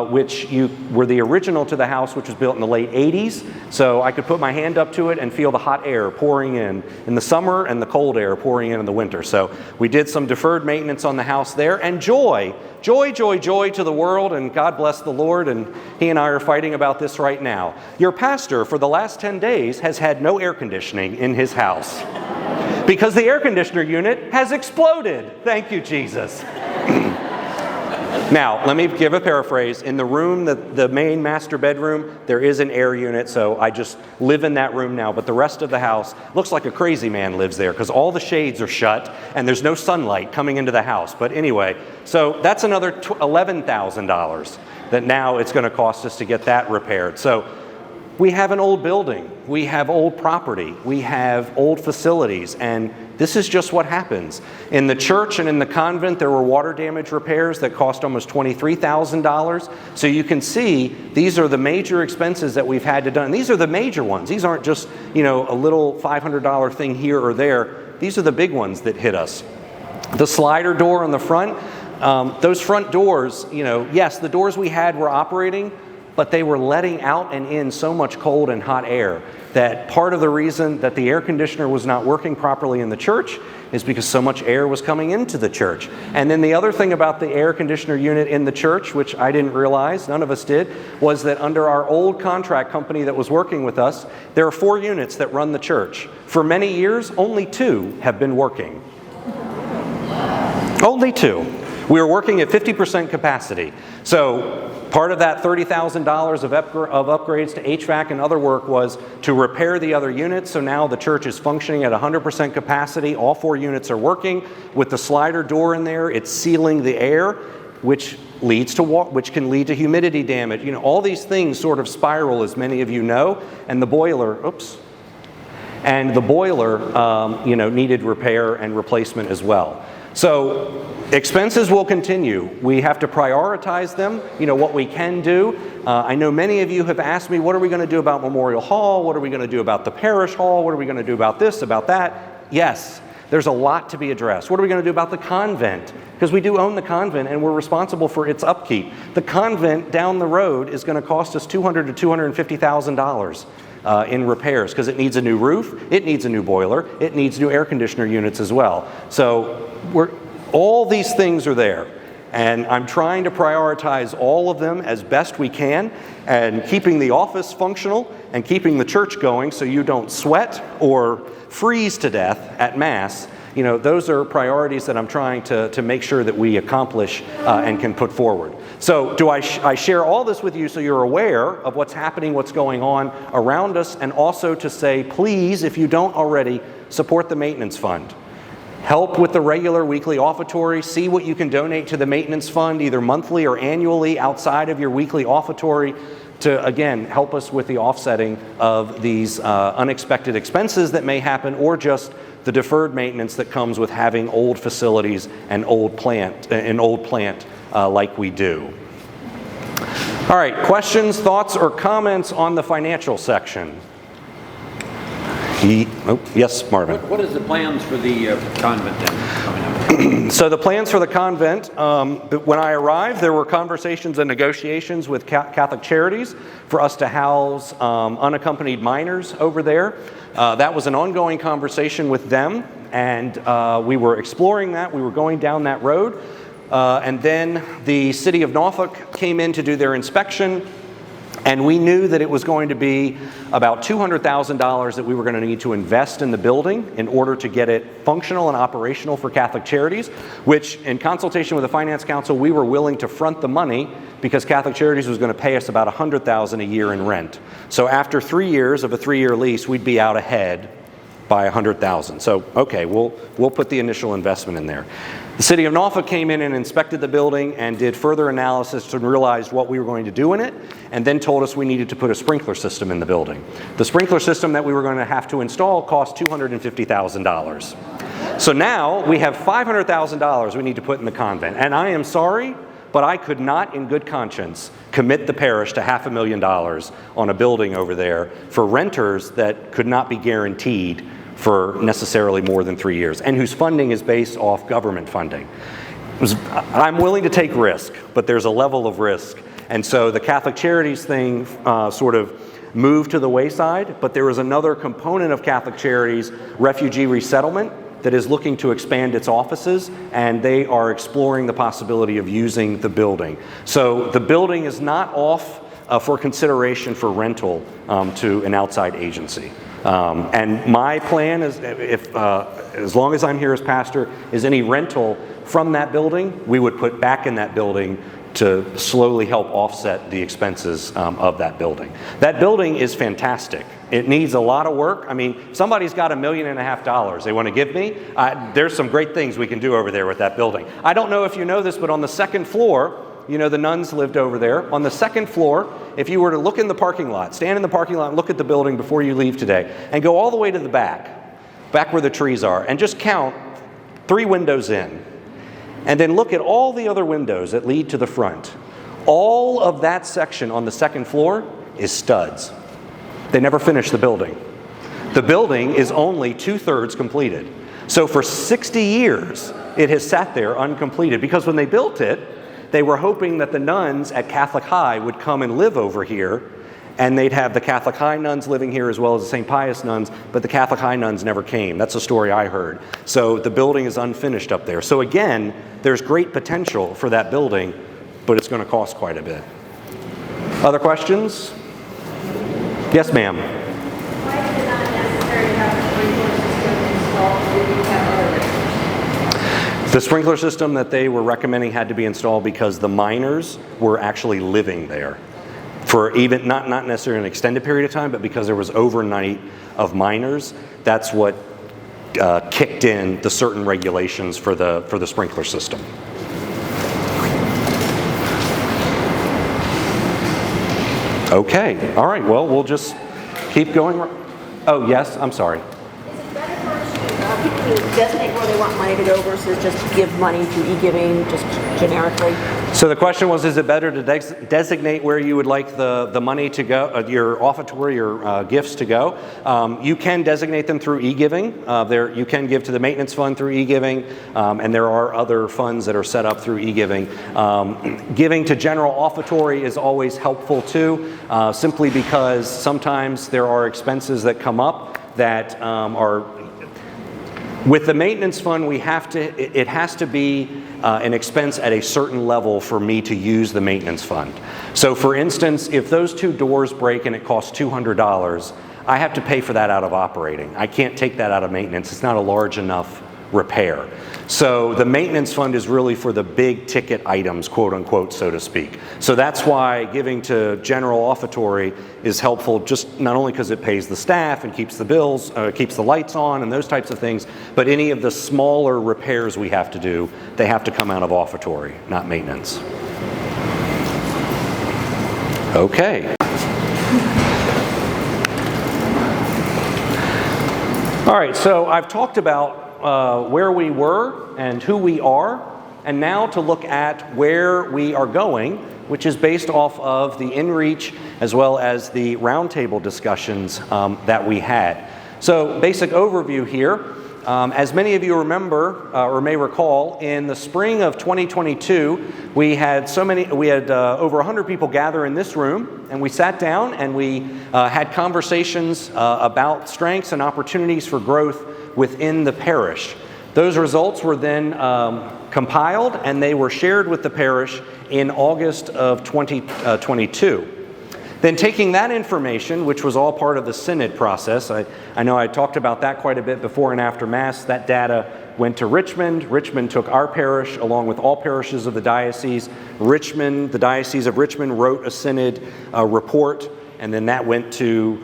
which were the original to the house, which was built in the late 80s. So I could put my hand up to it and feel the hot air pouring in the summer and the cold air pouring in the winter. So we did some deferred maintenance on the house there, and joy to the world, and God bless the Lord, and he and I are fighting about this right now. Your pastor, for the last 10 days, has had no air conditioning in his house because the air conditioner unit has exploded. Thank you, Jesus. Now, let me give a paraphrase. In the room, the main master bedroom, there is an air unit, so I just live in that room now. But the rest of the house looks like a crazy man lives there because all the shades are shut and there's no sunlight coming into the house. But anyway, so that's another $11,000 that now it's going to cost us to get that repaired. So we have an old building, we have old property, we have old facilities, and this is just what happens. In the church and in the convent, there were water damage repairs that cost almost $23,000. So you can see these are the major expenses that we've had to do. And these are the major ones. These aren't just, a little $500 thing here or there. These are the big ones that hit us. The slider door on the front, those front doors, yes, the doors we had were operating, but they were letting out and in so much cold and hot air that part of the reason that the air conditioner was not working properly in the church is because so much air was coming into the church. And then the other thing about the air conditioner unit in the church, which I didn't realize, none of us did, was that under our old contract company that was working with us, there are 4 units that run the church. For many years, only 2 have been working. Only 2. We were working at 50% capacity. So part of that $30,000 of upgrades to HVAC and other work was to repair the other units. So now the church is functioning at 100% capacity. All 4 units are working. With the slider door in there, it's sealing the air, which can lead to humidity damage. You know, all these things sort of spiral, as many of you know. And the boiler, needed repair and replacement as well. So expenses will continue. We have to prioritize them, what we can do. I know many of you have asked me, what are we going to do about Memorial Hall? What are we going to do about the Parish Hall? What are we going to do about this, about that? Yes, there's a lot to be addressed. What are we going to do about the convent? Because we do own the convent and we're responsible for its upkeep. The convent down the road is going to cost us $200,000 to $250,000 in repairs because it needs a new roof, it needs a new boiler, it needs new air conditioner units as well. So all these things are there, and I'm trying to prioritize all of them as best we can, and keeping the office functional and keeping the church going so you don't sweat or freeze to death at Mass. Those are priorities that I'm trying to make sure that we accomplish and can put forward. So I share all this with you so you're aware of what's happening, what's going on around us, and also to say, please, if you don't already, support the maintenance fund. Help with the regular weekly offertory. See what you can donate to the maintenance fund, either monthly or annually outside of your weekly offertory, to, again, help us with the offsetting of these unexpected expenses that may happen, or just the deferred maintenance that comes with having old facilities and old plant like we do. All right, questions, thoughts, or comments on the financial section? Yes, Marvin. What is the plans for the convent then coming up? So the plans for the convent, when I arrived, there were conversations and negotiations with Catholic Charities for us to house unaccompanied minors over there. That was an ongoing conversation with them, and we were exploring that. We were going down that road. And then the city of Norfolk came in to do their inspection. And we knew that it was going to be about $200,000 that we were going to need to invest in the building in order to get it functional and operational for Catholic Charities, which, in consultation with the Finance Council, we were willing to front the money because Catholic Charities was going to pay us about $100,000 a year in rent. So after 3 years of a 3-year lease, we'd be out ahead by $100,000. So, okay, we'll put the initial investment in there. The city of Norfolk came in and inspected the building and did further analysis and realized what we were going to do in it, and then told us we needed to put a sprinkler system in the building. The sprinkler system that we were going to have to install cost $250,000. So now we have $500,000 we need to put in the convent. And I am sorry, but I could not in good conscience commit the parish to $500,000 on a building over there for renters that could not be guaranteed for necessarily more than 3 years, and whose funding is based off government funding. I'm willing to take risk, but there's a level of risk. And so the Catholic Charities thing sort of moved to the wayside, but there was another component of Catholic Charities, Refugee Resettlement, that is looking to expand its offices, and they are exploring the possibility of using the building. So the building is not off for consideration for rental to an outside agency. And my plan is, as long as I'm here as pastor, is any rental from that building, we would put back in that building to slowly help offset the expenses of that building. That building is fantastic. It needs a lot of work. I mean, somebody's got $1.5 million they want to give me. There's some great things we can do over there with that building. I don't know if you know this, but on the second floor, the nuns lived over there. On the second floor, if you were to look in the parking lot, stand in the parking lot and look at the building before you leave today, and go all the way to the back where the trees are, and just count 3 windows in, and then look at all the other windows that lead to the front. All of that section on the second floor is studs. They never finished the building. The building is only 2/3 completed. So for 60 years, it has sat there uncompleted, because when they built it, they were hoping that the nuns at Catholic High would come and live over here, and they'd have the Catholic High nuns living here as well as the St. Pius nuns, but the Catholic High nuns never came. That's a story I heard. So the building is unfinished up there. So again, there's great potential for that building, but it's going to cost quite a bit. Other questions? Yes, ma'am. Why is it not necessary to have a sprinkler system installed if you have other restrictions? The sprinkler system that they were recommending had to be installed because the miners were actually living there for even not necessarily an extended period of time, but because there was overnight of miners. That's what kicked in the certain regulations for the sprinkler system. Okay, all right, well, we'll just keep going. Oh, yes, I'm sorry. Is it better for people to designate where they want money to go versus just give money through e-giving, just generically? So the question was, is it better to designate where you would like the money to go, your offertory, your gifts to go? You can designate them through e-giving. You can give to the maintenance fund through e-giving, and there are other funds that are set up through e-giving. Giving to general offertory is always helpful too, simply because sometimes there are expenses that come up that are with the maintenance fund. It has to be an expense at a certain level for me to use the maintenance fund. So for instance, if those two doors break and it costs $200, I have to pay for that out of operating. I can't take that out of maintenance. It's not a large enough repair. So the maintenance fund is really for the big ticket items, quote unquote, so to speak. So that's why giving to general offertory is helpful, just not only because it pays the staff and keeps the bills, keeps the lights on and those types of things, but any of the smaller repairs we have to do, they have to come out of offertory, not maintenance. Okay. All right, so I've talked about where we were and who we are, and now to look at where we are going, which is based off of the InReach as well as the roundtable discussions that we had. So basic overview here. As many of you remember or may recall, in the spring of 2022, we had over 100 people gather in this room, and we sat down and we had conversations about strengths and opportunities for growth within the parish. Those results were then compiled and they were shared with the parish in August of 2022. Then taking that information, which was all part of the synod process, I know I talked about that quite a bit before and after Mass, that data went to Richmond. Richmond took our parish along with all parishes of the diocese. The Diocese of Richmond wrote a synod report, and then that went to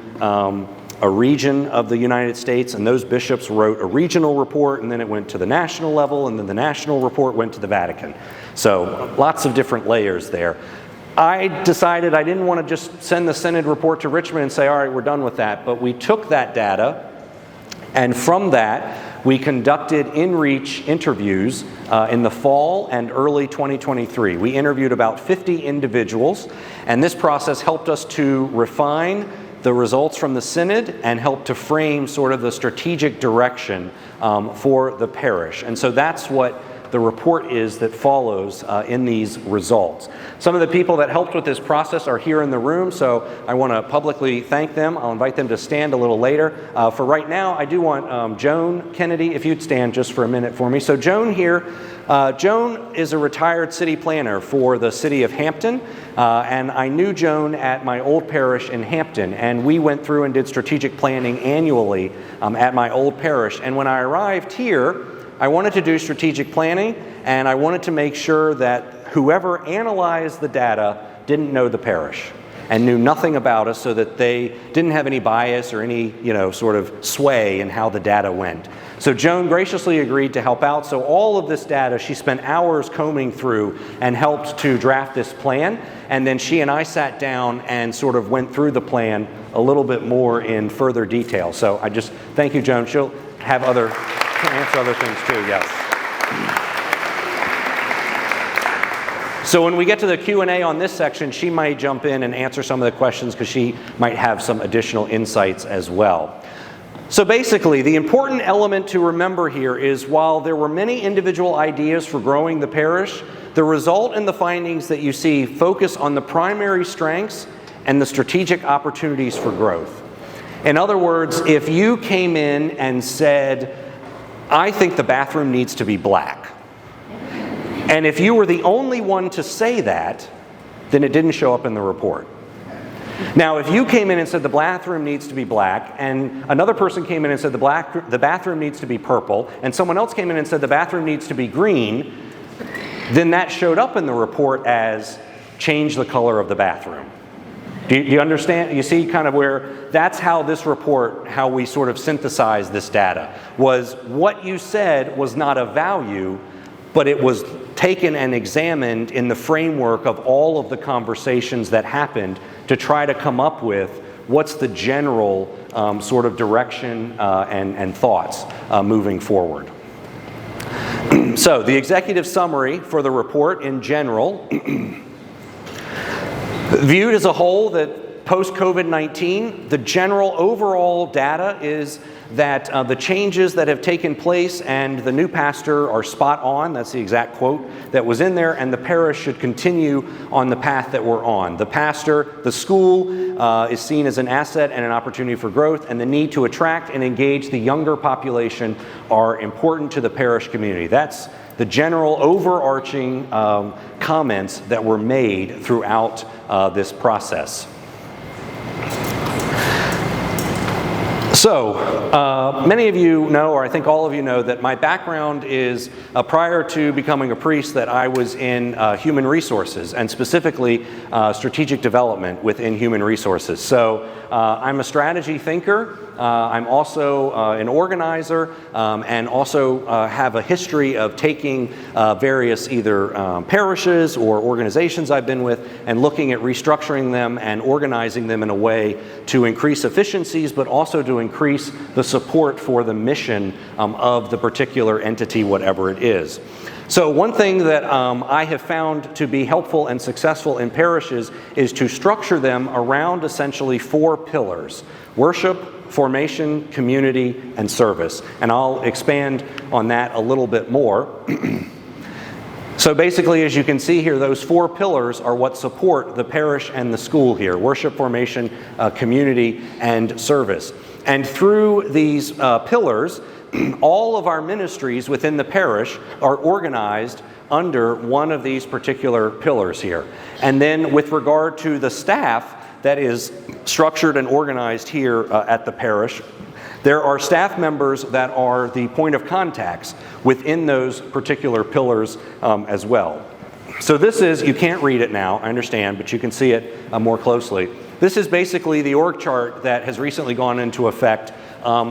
a region of the United States, and those bishops wrote a regional report, and then it went to the national level, and then the national report went to the Vatican. So lots of different layers there. I decided I didn't want to just send the synod report to Richmond and say, all right, we're done with that. But we took that data, and from that, we conducted InReach interviews in the fall and early 2023. We interviewed about 50 individuals, and this process helped us to refine the results from the synod and help to frame sort of the strategic direction for the parish. And so that's what the report is that follows in these results. Some of the people that helped with this process are here in the room, so I want to publicly thank them. I'll invite them to stand a little later. For right now, I do want Joan Kennedy, if you'd stand just for a minute for me. So Joan here, Joan is a retired city planner for the city of Hampton, and I knew Joan at my old parish in Hampton, and we went through and did strategic planning annually at my old parish. And when I arrived here, I wanted to do strategic planning, and I wanted to make sure that whoever analyzed the data didn't know the parish and knew nothing about us, so that they didn't have any bias or any, sort of sway in how the data went. So Joan graciously agreed to help out. So all of this data, she spent hours combing through and helped to draft this plan. And then she and I sat down and sort of went through the plan a little bit more in further detail. So I just thank you, Joan. She'll have can answer other things too, yes. So when we get to the Q&A on this section, she might jump in and answer some of the questions because she might have some additional insights as well. So basically, the important element to remember here is while there were many individual ideas for growing the parish, the result and the findings that you see focus on the primary strengths and the strategic opportunities for growth. In other words, if you came in and said, I think the bathroom needs to be black, and if you were the only one to say that, then it didn't show up in the report. Now, if you came in and said the bathroom needs to be black, and another person came in and said the bathroom needs to be purple, and someone else came in and said the bathroom needs to be green, then that showed up in the report as change the color of the bathroom. Do you understand? You see kind of where that's how this report, how we sort of synthesized this data, was what you said was not of value, but it was taken and examined in the framework of all of the conversations that happened to try to come up with what's the general sort of direction and thoughts moving forward. So the executive summary for the report in general, viewed as a whole, that post-COVID-19, the general overall data is that the changes that have taken place and the new pastor are spot on. That's the exact quote that was in there, and the parish should continue on the path that we're on. The pastor, the school is seen as an asset and an opportunity for growth, and the need to attract and engage the younger population are important to the parish community. That's the general overarching comments that were made throughout this process. So, many of you know, or I think all of you know, that my background is, prior to becoming a priest, that I was in human resources, and specifically strategic development within human resources. So, I'm a strategy thinker. I'm also an organizer, and also have a history of taking various either parishes or organizations I've been with and looking at restructuring them and organizing them in a way to increase efficiencies, but also to increase the support for the mission of the particular entity, whatever it is. So one thing that I have found to be helpful and successful in parishes is to structure them around essentially 4 pillars: worship, formation, community, and service. And I'll expand on that a little bit more. So basically, as you can see here, those 4 pillars are what support the parish and the school here: worship, formation, community, and service. And through these pillars, all of our ministries within the parish are organized under one of these particular pillars here. And then with regard to the staff that is structured and organized here at the parish, there are staff members that are the point of contacts within those particular pillars as well. So this is, you can't read it now, I understand, but you can see it more closely. This is basically the org chart that has recently gone into effect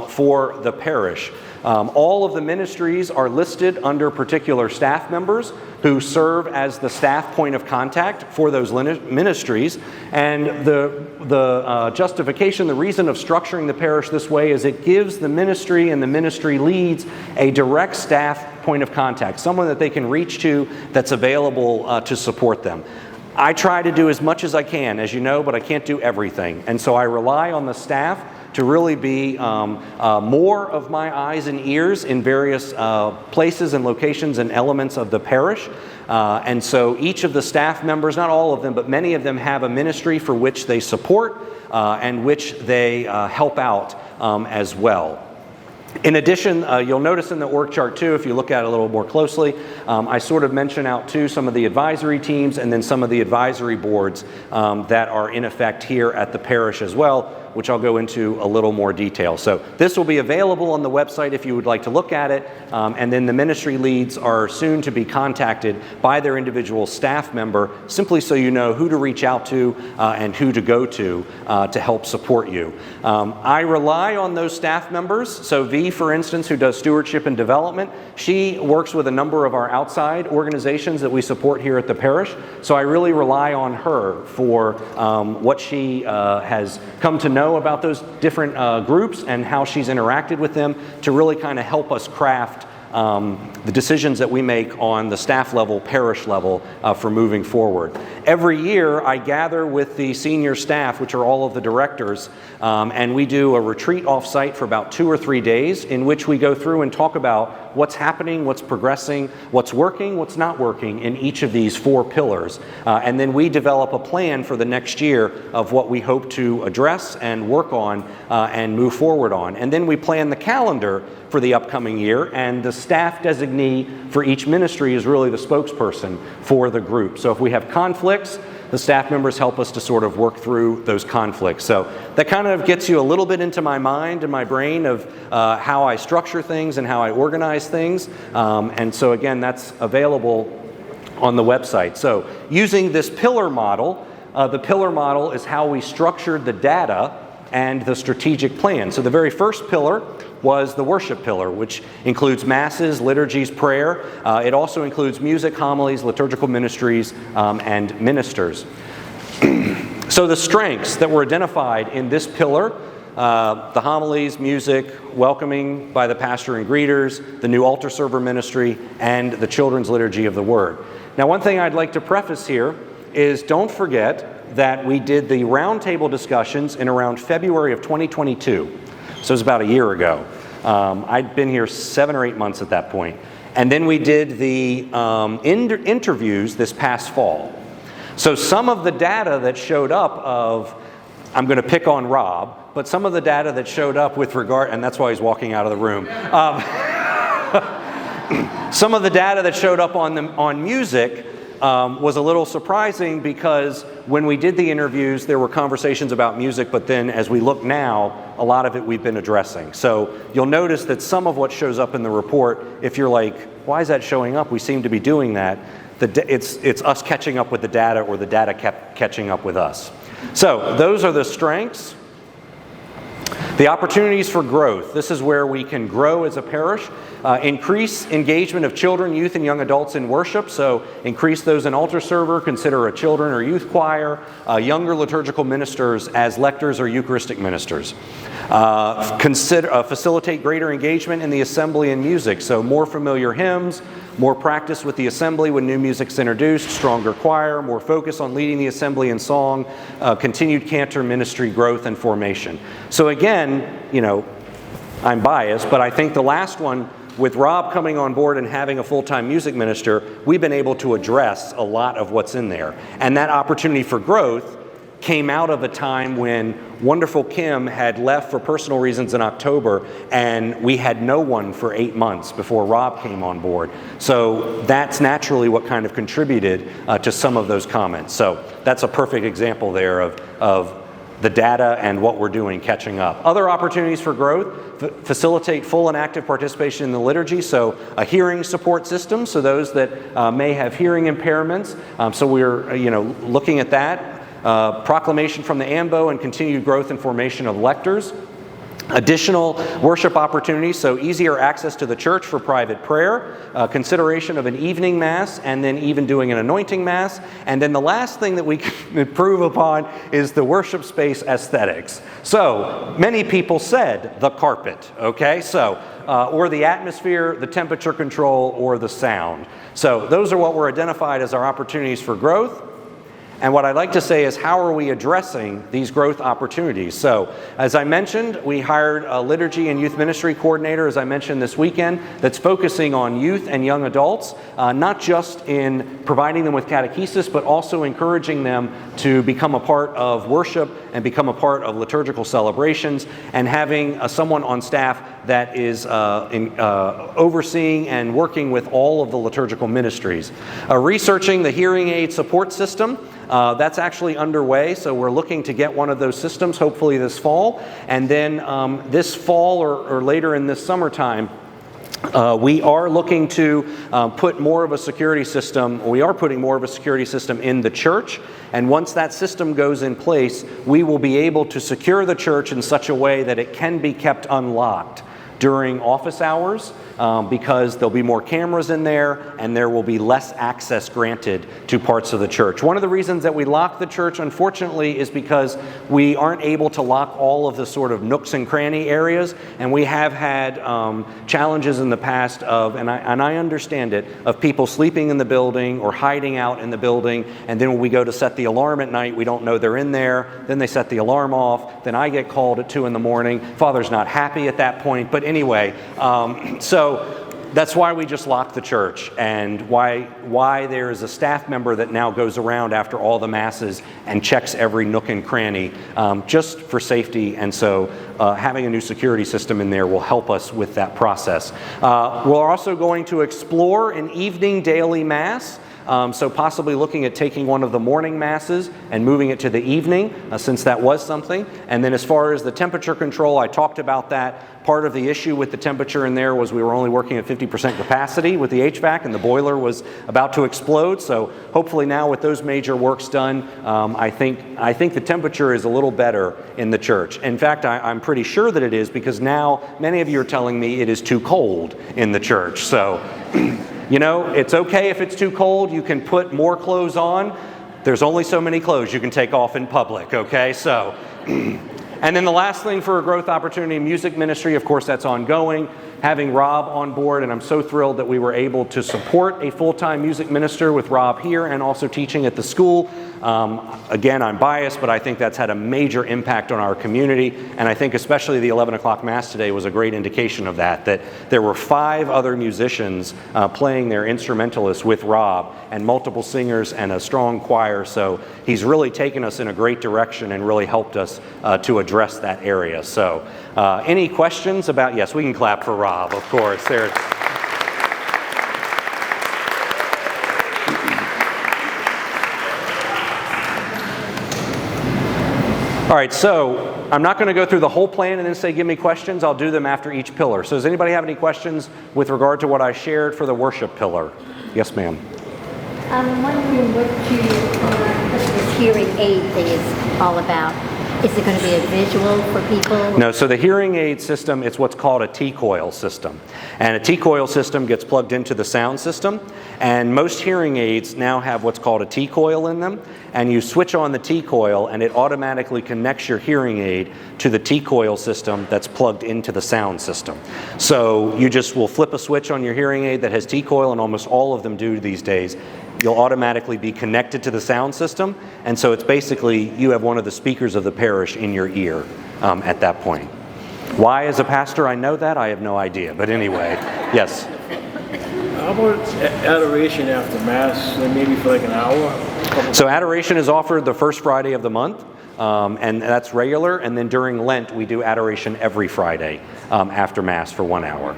for the parish. All of the ministries are listed under particular staff members who serve as the staff point of contact for those ministries. And the justification, the reason of structuring the parish this way is it gives the ministry and the ministry leads a direct staff point of contact, someone that they can reach to that's available to support them. I try to do as much as I can, as you know, but I can't do everything. And so I rely on the staff to really be more of my eyes and ears in various places and locations and elements of the parish. And so each of the staff members, not all of them, but many of them have a ministry for which they support and which they help out as well. In addition, you'll notice in the org chart too, if you look at it a little more closely, I sort of mention out too some of the advisory teams and then some of the advisory boards that are in effect here at the parish as well, which I'll go into a little more detail. So this will be available on the website if you would like to look at it, and then the ministry leads are soon to be contacted by their individual staff member, simply so you know who to reach out to and who to go to help support you. I rely on those staff members. So V, for instance, who does stewardship and development, she works with a number of our outside organizations that we support here at the parish. So I really rely on her for what she has come to know about those different groups and how she's interacted with them to really kind of help us craft the decisions that we make on the staff level, parish level, for moving forward. Every year, I gather with the senior staff, which are all of the directors, and we do a retreat off-site for about 2 or 3 days in which we go through and talk about what's happening, what's progressing, what's working, what's not working in each of these 4 pillars. And then we develop a plan for the next year of what we hope to address and work on and move forward on. And then we plan the calendar for the upcoming year, and the staff designee for each ministry is really the spokesperson for the group. So if we have conflicts, the staff members help us to sort of work through those conflicts. So that kind of gets you a little bit into my mind and my brain of how I structure things and how I organize things. And so again, that's available on the website. So using this pillar model, the pillar model is how we structured the data and the strategic plan. So the very first pillar was the worship pillar, which includes masses, liturgies, prayer. It also includes music, homilies, liturgical ministries, and ministers. So the strengths that were identified in this pillar, the homilies, music, welcoming by the pastor and greeters, the new altar server ministry, and the children's liturgy of the word. Now, one thing I'd like to preface here is don't forget that we did the roundtable discussions in around February of 2022. So it was about a year ago. I'd been here 7 or 8 months at that point. And then we did the interviews this past fall. So some of the data that showed up of, I'm going to pick on Rob, but some of the data that showed up with regard, and that's why he's walking out of the room. Some of the data that showed up on music was a little surprising, because when we did the interviews, there were conversations about music, but then as we look now, a lot of it we've been addressing. So you'll notice that some of what shows up in the report, if you're like, why is that showing up? We seem to be doing that. It's us catching up with the data, or the data kept catching up with us. So those are the strengths. The opportunities for growth. This is where we can grow as a parish. Increase engagement of children, youth, and young adults in worship. So increase those in altar server, consider a children or youth choir, younger liturgical ministers as lectors or Eucharistic ministers. Facilitate greater engagement in the assembly and music. So more familiar hymns, more practice with the assembly when new music's introduced, stronger choir, more focus on leading the assembly in song, continued cantor ministry growth and formation. So again, I'm biased, but I think the last one, with Rob coming on board and having a full-time music minister, we've been able to address a lot of what's in there. And that opportunity for growth came out of a time when wonderful Kim had left for personal reasons in October, and we had no one for 8 months before Rob came on board. So that's naturally what kind of contributed to some of those comments. So that's a perfect example there of the data and what we're doing catching up. Other opportunities for growth: facilitate full and active participation in the liturgy, so a hearing support system, so those that may have hearing impairments. So we're looking at that. Proclamation from the AMBO and continued growth and formation of lectors. Additional worship opportunities, so easier access to the church for private prayer, consideration of an evening mass, and then even doing an anointing mass. And then the last thing that we can improve upon is the worship space aesthetics. So many people said the carpet, okay? So, or the atmosphere, the temperature control, or the sound. So those are what were identified as our opportunities for growth. And what I'd like to say is, how are we addressing these growth opportunities? So, as I mentioned, we hired a liturgy and youth ministry coordinator, as I mentioned this weekend, that's focusing on youth and young adults, not just in providing them with catechesis, but also encouraging them to become a part of worship and become a part of liturgical celebrations, and having someone on staff that is overseeing and working with all of the liturgical ministries. Researching the hearing aid support system. That's actually underway, so we're looking to get one of those systems hopefully this fall. And then this fall or later in this summertime, we are looking to put more of a security system. We are putting more of a security system in the church, and once that system goes in place, we will be able to secure the church in such a way that it can be kept unlocked during office hours, because there'll be more cameras in there and there will be less access granted to parts of the church. One of the reasons that we lock the church, unfortunately, is because we aren't able to lock all of the sort of nooks and cranny areas, and we have had challenges in the past of, and I understand it, of people sleeping in the building or hiding out in the building, and then when we go to set the alarm at night, we don't know they're in there, then they set the alarm off, then I get called at 2 in the morning. Father's not happy at that point, but anyway, so that's why we just locked the church, and why there is a staff member that now goes around after all the masses and checks every nook and cranny, just for safety. And so having a new security system in there will help us with that process. We're also going to explore an evening daily mass. So possibly looking at taking one of the morning masses and moving it to the evening, since that was something. And then as far as the temperature control, I talked about that. Part of the issue with the temperature in there was we were only working at 50% capacity with the HVAC, and the boiler was about to explode. So hopefully now with those major works done, I think the temperature is a little better in the church. In fact, I'm pretty sure that it is, because now many of you are telling me it is too cold in the church. So you know, it's okay if it's too cold. You can put more clothes on. There's only so many clothes you can take off in public, okay? So, and then the last thing for a growth opportunity, music ministry, of course, that's ongoing. Having Rob on board, and I'm so thrilled that we were able to support a full-time music minister with Rob here and also teaching at the school. Again, I'm biased, but I think that's had a major impact on our community, and I think especially the 11 o'clock Mass today was a great indication of that there were 5 other musicians playing their instrumentalists with Rob, and multiple singers and a strong choir, so he's really taken us in a great direction and really helped us to address that area. So any questions about, yes, we can clap for Rob, of course. There's all right, so I'm not going to go through the whole plan and then say, give me questions. I'll do them after each pillar. So does anybody have any questions with regard to what I shared for the worship pillar? Yes, ma'am. I'm wondering what this hearing aid thing is all about. Is it going to be a visual for people? No, so the hearing aid system, it's what's called a T-coil system. And a T-coil system gets plugged into the sound system. And most hearing aids now have what's called a T-coil in them. And you switch on the T-coil and it automatically connects your hearing aid to the T-coil system that's plugged into the sound system. So you just will flip a switch on your hearing aid that has T-coil, and almost all of them do these days. You'll automatically be connected to the sound system, and so it's basically you have one of the speakers of the parish in your ear at that point. Why, as a pastor, I know that? I have no idea, but anyway, yes? How about adoration after Mass, maybe for like an hour? So adoration is offered the first Friday of the month, and that's regular, and then during Lent we do adoration every Friday after Mass for 1 hour.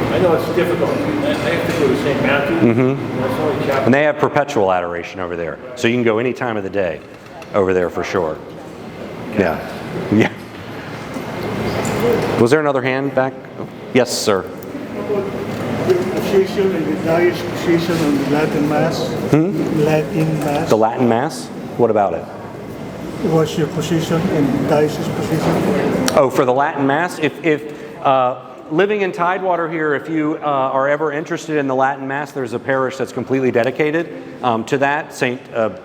I know it's difficult. I have to go to St. Matthew. Mm-hmm. That's only chapter. And they have perpetual adoration over there, so you can go any time of the day over there for sure. Yeah. Yeah. Was there another hand back? Yes, sir. Your position and the diocese position on the Latin Mass? Latin Mass? The Latin Mass? What about it? What's your position and the diocese position? Oh, for the Latin Mass? If living in Tidewater here, if you are ever interested in the Latin Mass, there's a parish that's completely dedicated to that, St.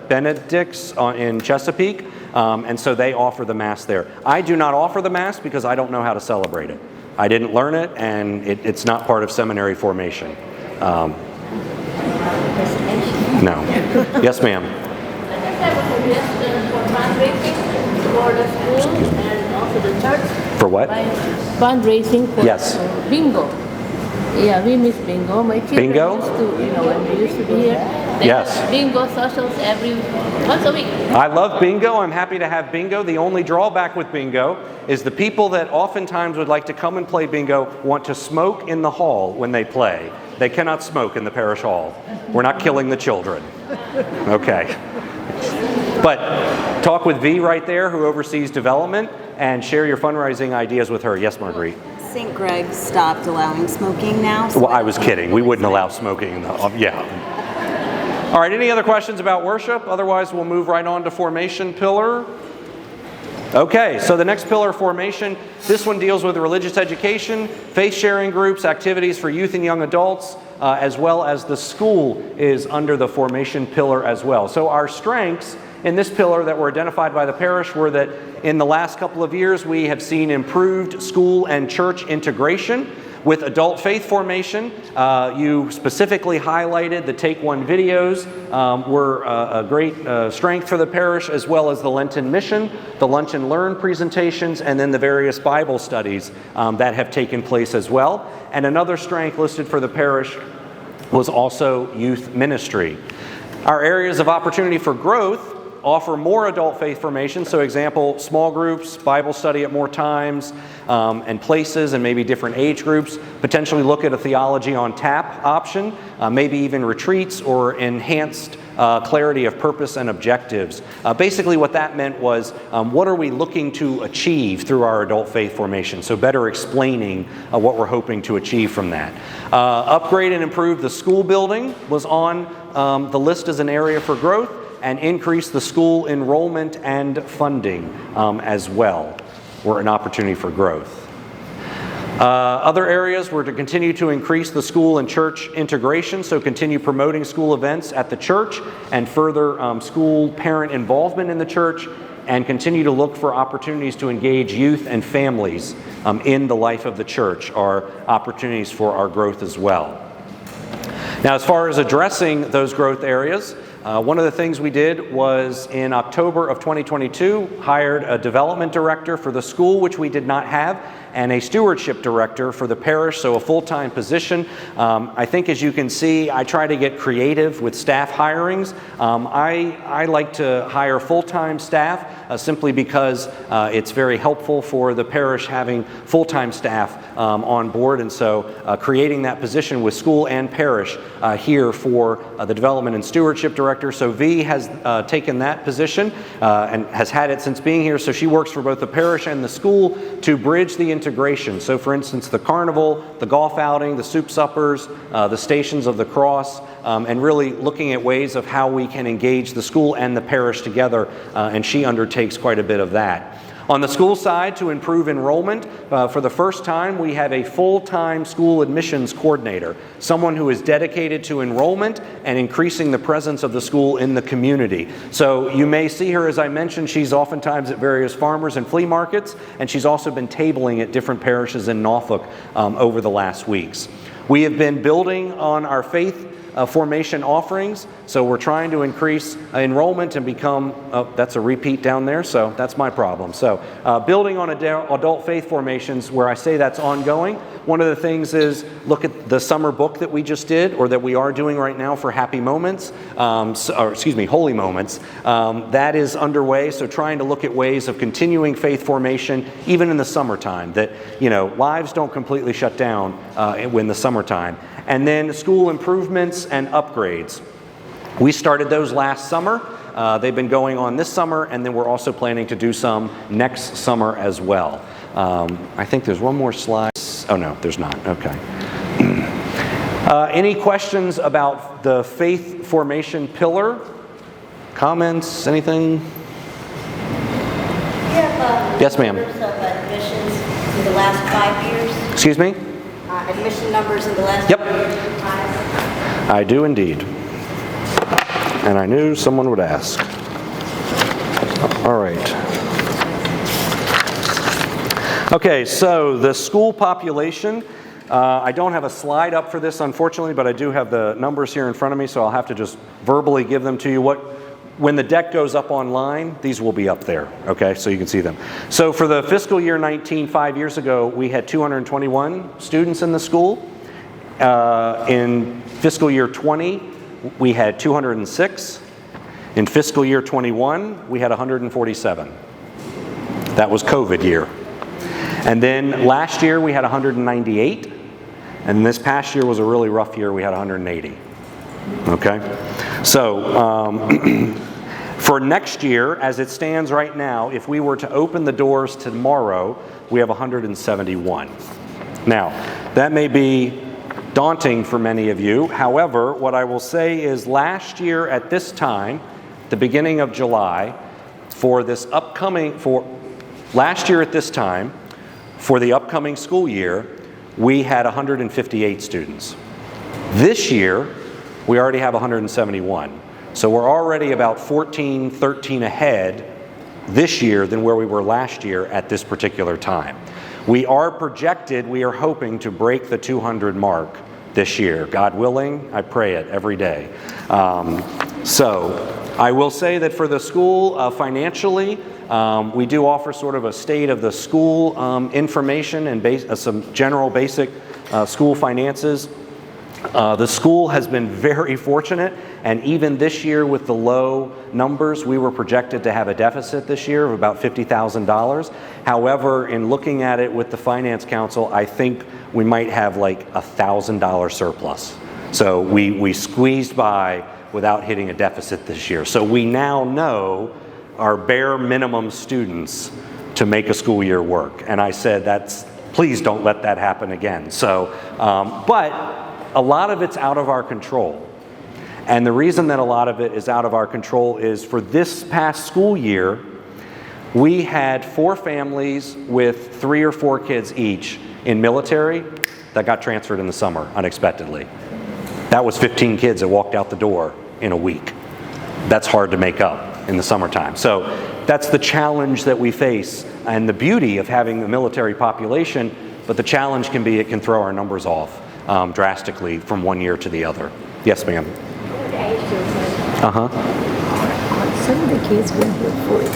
Benedict's in Chesapeake, and so they offer the Mass there. I do not offer the Mass because I don't know how to celebrate it. I didn't learn it, and it's not part of seminary formation. No. Yes, ma'am. I just have a suggestion for fundraising for the school and also the church. For what? Fundraising for Yes. bingo. Yeah, we miss bingo. My children Bingo? used to, when we used to be here, they Yes. have bingo socials once a week. I love bingo. I'm happy to have bingo. The only drawback with bingo is the people that oftentimes would like to come and play bingo want to smoke in the hall when they play. They cannot smoke in the parish hall. We're not killing the children. Okay. But talk with V right there, who oversees development, and share your fundraising ideas with her. Yes, Marguerite? St. Greg stopped allowing smoking now. So Well, I was kidding. We wouldn't allow smoking in the, yeah. All right, any other questions about worship? Otherwise, we'll move right on to formation pillar. Okay, so the next pillar, formation, this one deals with religious education, faith-sharing groups, activities for youth and young adults, as well as the school is under the formation pillar as well. So our strengths in this pillar that were identified by the parish were that in the last couple of years we have seen improved school and church integration. With adult faith formation, you specifically highlighted the Take One videos were a great strength for the parish, as well as the Lenten Mission, the Lunch and Learn presentations, and then the various Bible studies that have taken place as well. And another strength listed for the parish was also youth ministry. Our areas of opportunity for growth offer more adult faith formation. So example, small groups, Bible study at more times and places and maybe different age groups. Potentially look at a theology on tap option, maybe even retreats or enhanced clarity of purpose and objectives. Basically what that meant was what are we looking to achieve through our adult faith formation? So better explaining what we're hoping to achieve from that. Upgrade and improve the school building was on the list as an area for growth, and increase the school enrollment and funding as well were an opportunity for growth. Other areas were to continue to increase the school and church integration, so continue promoting school events at the church and further school parent involvement in the church, and continue to look for opportunities to engage youth and families in the life of the church are opportunities for our growth as well. Now, as far as addressing those growth areas, one of the things we did was in October of 2022, hired a development director for the school, which we did not have, and a stewardship director for the parish, so a full-time position. I think as you can see, I try to get creative with staff hirings. I like to hire full-time staff simply because it's very helpful for the parish having full-time staff on board, and so creating that position with school and parish here for the development and stewardship director. So V has taken that position and has had it since being here, so she works for both the parish and the school to bridge the integration. So for instance, the carnival, the golf outing, the soup suppers, the Stations of the Cross, and really looking at ways of how we can engage the school and the parish together, and she undertakes quite a bit of that. On the school side, to improve enrollment, for the first time we have a full-time school admissions coordinator, someone who is dedicated to enrollment and increasing the presence of the school in the community. So you may see her, as I mentioned, she's oftentimes at various farmers and flea markets, and she's also been tabling at different parishes in Norfolk over the last weeks. We have been building on our faith formation offerings, so we're trying to increase enrollment and become, that's a repeat down there, so that's my problem. So building on adult faith formations, where I say that's ongoing, one of the things is look at the summer book that we just did, or that we are doing right now for Happy Moments, Holy Moments. That is underway, so trying to look at ways of continuing faith formation even in the summertime, that, you know, lives don't completely shut down in the summertime. And then school improvements and upgrades. We started those last summer. They've been going on this summer, and then we're also planning to do some next summer as well. I think there's one more slide. Oh no, there's not. Okay. Any questions about the faith formation pillar? Comments? Anything? Yes, ma'am. Numbers of admissions in the last 5 years? Excuse me? Admission numbers in the last Yep. 5 years? I do indeed. And I knew someone would ask. All right. Okay, so the school population, I don't have a slide up for this, unfortunately, but I do have the numbers here in front of me, so I'll have to just verbally give them to you. When the deck goes up online, these will be up there, okay, so you can see them. So for the fiscal year 19, 5 years ago, we had 221 students in the school. In fiscal year 20, we had 206. In fiscal year 21, we had 147. That was COVID year. And then last year, we had 198. And this past year was a really rough year. We had 180. Okay? So, for next year, as it stands right now, if we were to open the doors tomorrow, we have 171. Now, that may be daunting for many of you. However, what I will say is last year at this time, the beginning of July, for this upcoming, Last year at this time, for the upcoming school year, we had 158 students. This year, we already have 171. So we're already about 14, 13 ahead this year than where we were last year at this particular time. We are projected, we are hoping to break the 200 mark this year. God willing, I pray it every day. So I will say that for the school, financially, we do offer sort of a state of the school information and some general basic school finances. The school has been very fortunate, and even this year with the low numbers, we were projected to have a deficit this year of about $50,000. However, in looking at it with the Finance Council, I think we might have like $1,000 surplus. So we squeezed by without hitting a deficit this year. So we now know our bare minimum students to make a school year work. And I said, please don't let that happen again. So, but a lot of it's out of our control. And the reason that a lot of it is out of our control is for this past school year, we had 4 families with 3 or 4 kids each in military that got transferred in the summer unexpectedly. That was 15 kids that walked out the door in a week. That's hard to make up in the summertime. So that's the challenge that we face and the beauty of having the military population, but the challenge can be it can throw our numbers off drastically from one year to the other. Yes, ma'am. Some of the kids went here free.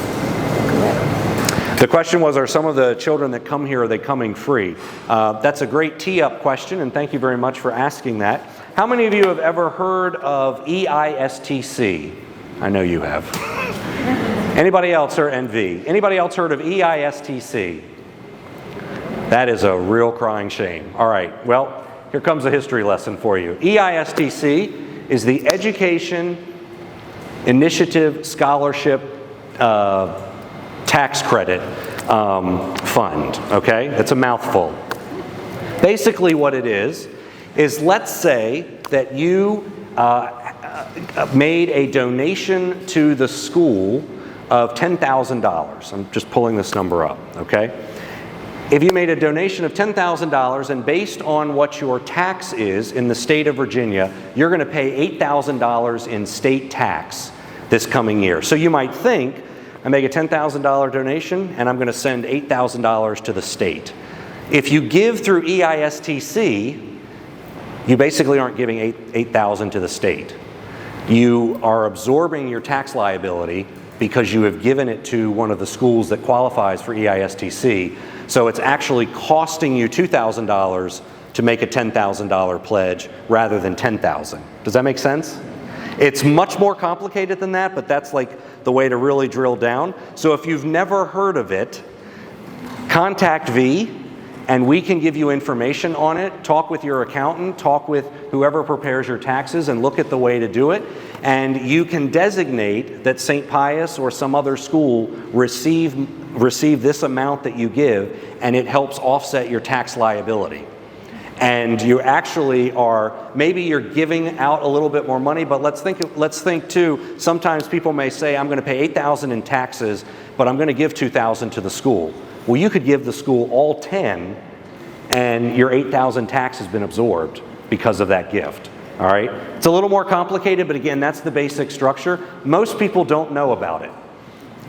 The question was, are some of the children that come here, are they coming free? That's a great tee-up question, and thank you very much for asking that. How many of you have ever heard of EISTC? I know you have. Anybody else, or NV? Anybody else heard of EISTC? That is a real crying shame. All right, well, here comes a history lesson for you. EISTC is the Education Initiative Scholarship Tax Credit Fund, okay? It's a mouthful. Basically what it is let's say that you made a donation to the school of $10,000. I'm just pulling this number up, okay? If you made a donation of $10,000 and based on what your tax is in the state of Virginia, you're going to pay $8,000 in state tax this coming year. So you might think, I make a $10,000 donation and I'm going to send $8,000 to the state. If you give through EISTC, you basically aren't giving $8,000 to the state. You are absorbing your tax liability because you have given it to one of the schools that qualifies for EISTC. So it's actually costing you $2,000 to make a $10,000 pledge rather than $10,000. Does that make sense? It's much more complicated than that, but that's like the way to really drill down. So if you've never heard of it, contact V and we can give you information on it. Talk with your accountant, talk with whoever prepares your taxes and look at the way to do it. And you can designate that St. Pius or some other school receive this amount that you give, and it helps offset your tax liability. And you actually maybe you're giving out a little bit more money, but let's think too, sometimes people may say, I'm going to pay $8,000 in taxes, but I'm going to give $2,000 to the school. Well, you could give the school all 10, and your $8,000 tax has been absorbed because of that gift. All right? It's a little more complicated, but again, that's the basic structure. Most people don't know about it,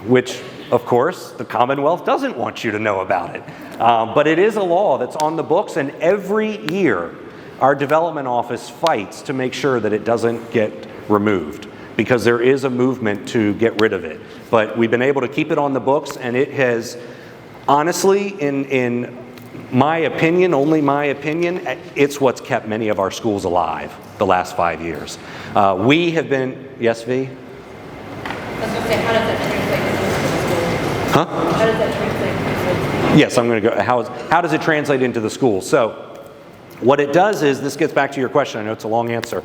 which, of course, the Commonwealth doesn't want you to know about it. But it is a law that's on the books, and every year our development office fights to make sure that it doesn't get removed, because there is a movement to get rid of it. But we've been able to keep it on the books, and it has, honestly, in my opinion, only my opinion, it's what's kept many of our schools alive the last 5 years. We have been, yes, V? I was going to say, how does that translate into the school? Huh? How does that translate into the school? Yes, I'm going to go. How does it translate into the school? So what it does is, this gets back to your question. I know it's a long answer.